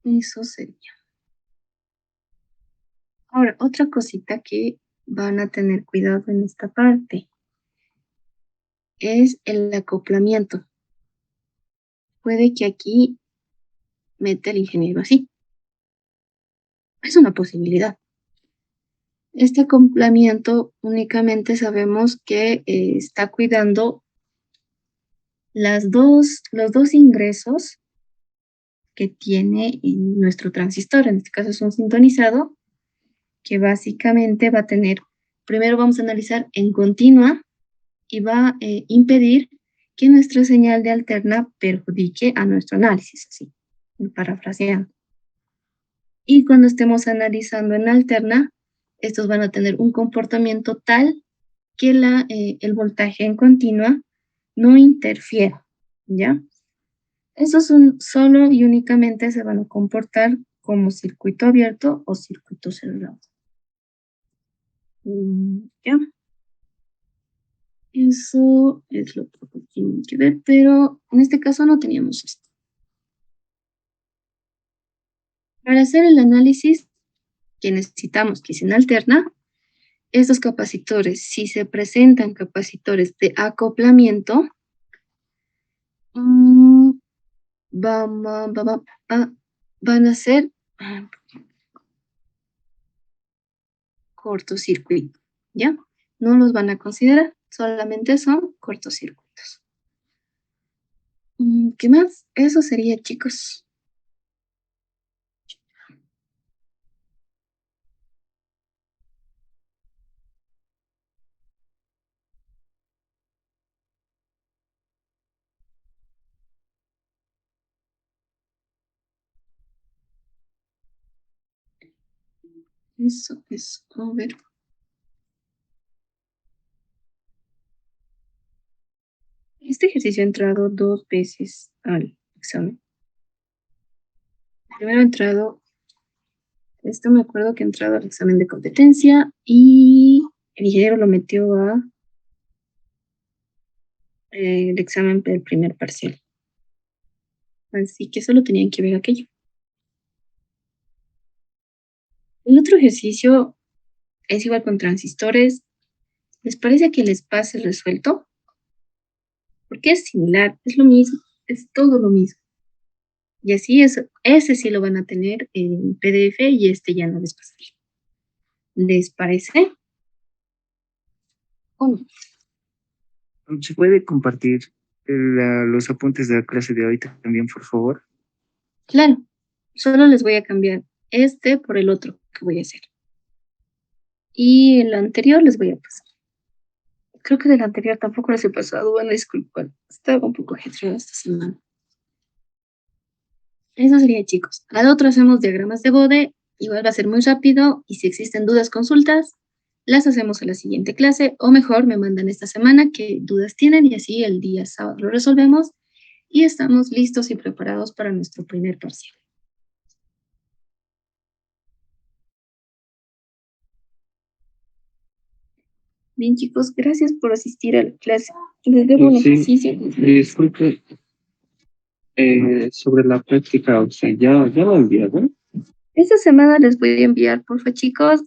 Eso sería. Ahora, otra cosita que van a tener cuidado en esta parte es el acoplamiento. Puede que aquí meta el ingeniero así. Es una posibilidad. Este acoplamiento únicamente sabemos que está cuidando los dos ingresos que tiene en nuestro transistor. En este caso es un sintonizado que básicamente va a tener, primero vamos a analizar en continua y va a impedir que nuestra señal de alterna perjudique a nuestro análisis, así, parafraseando. Y cuando estemos analizando en alterna, estos van a tener un comportamiento tal que el voltaje en continua no interfiera, ¿ya? Estos son solo y únicamente se van a comportar como circuito abierto o circuito cerrado. ¿Ya? Eso es lo que tienen que ver, pero en este caso no teníamos esto. Para hacer el análisis que necesitamos, que es en alterna, estos capacitores, si se presentan capacitores de acoplamiento, van a ser cortocircuito, ¿ya? No los van a considerar, solamente son cortocircuitos. ¿Qué más? Eso sería, chicos. Eso es, a ver. Este ejercicio ha entrado 2 veces al examen. Primero ha entrado, esto me acuerdo que ha entrado al examen de competencia y el ingeniero lo metió a el examen del primer parcial. Así que solo tenían que ver aquello. El otro ejercicio es igual con transistores. ¿Les parece que les pase resuelto? porque es similar, es lo mismo, es todo lo mismo. Y así es, ese sí lo van a tener en PDF y este ya no les pasaría. ¿Les parece? ¿O no? ¿Se puede compartir los apuntes de la clase de hoy también, por favor? Claro, solo les voy a cambiar este por el otro que voy a hacer. Y el anterior les voy a pasar. Creo que del anterior tampoco les he pasado, bueno, disculpen, estaba un poco ajetreada esta semana. Eso sería, chicos. Al otro hacemos diagramas de Bode, igual va a ser muy rápido y si existen dudas, consultas, las hacemos a la siguiente clase o mejor me mandan esta semana qué dudas tienen y así el día sábado lo resolvemos y estamos listos y preparados para nuestro primer parcial. Bien, chicos, gracias por asistir a la clase. Les debo un ejercicio. Disculpe, sobre la práctica, o sea, ya lo enviaron. Esta semana les voy a enviar, porfa, chicos.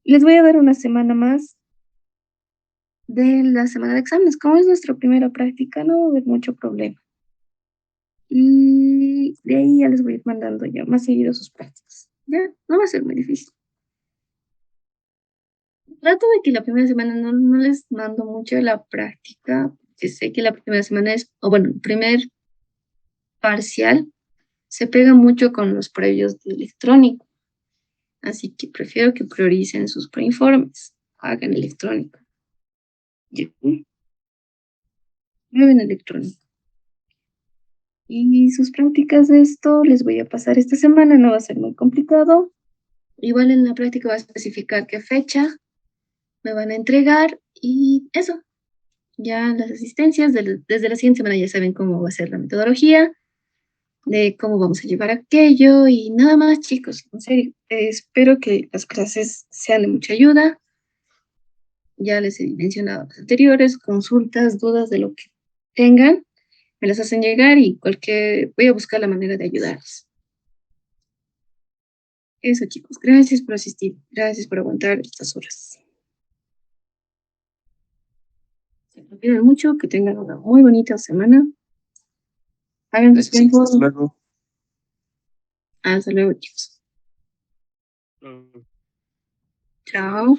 Les voy a dar una semana más de la semana de exámenes. Como es nuestra primera práctica, no va a haber mucho problema. Y de ahí ya les voy a ir mandando ya más seguido sus prácticas. Ya, no va a ser muy difícil. Trato de que la primera semana no les mando mucho de la práctica, que sé que la primera semana es, o bueno, el primer parcial se pega mucho con los previos de electrónico. Así que prefiero que prioricen sus preinformes, hagan electrónico. Ya, prueben electrónico. Y sus prácticas de esto les voy a pasar esta semana, no va a ser muy complicado. Igual en la práctica va a especificar qué fecha me van a entregar y eso. Ya las asistencias, desde la siguiente semana ya saben cómo va a ser la metodología, de cómo vamos a llevar aquello y nada más, chicos. En serio, espero que las clases sean de mucha ayuda. Ya les he mencionado las anteriores, consultas, dudas de lo que tengan, me las hacen llegar y voy a buscar la manera de ayudarles. Eso, chicos. Gracias por asistir. Gracias por aguantar estas horas. Se cuidan mucho, que tengan una muy bonita semana. Hagan sus tiempos. Hasta luego. Hasta luego, chicos. Chao.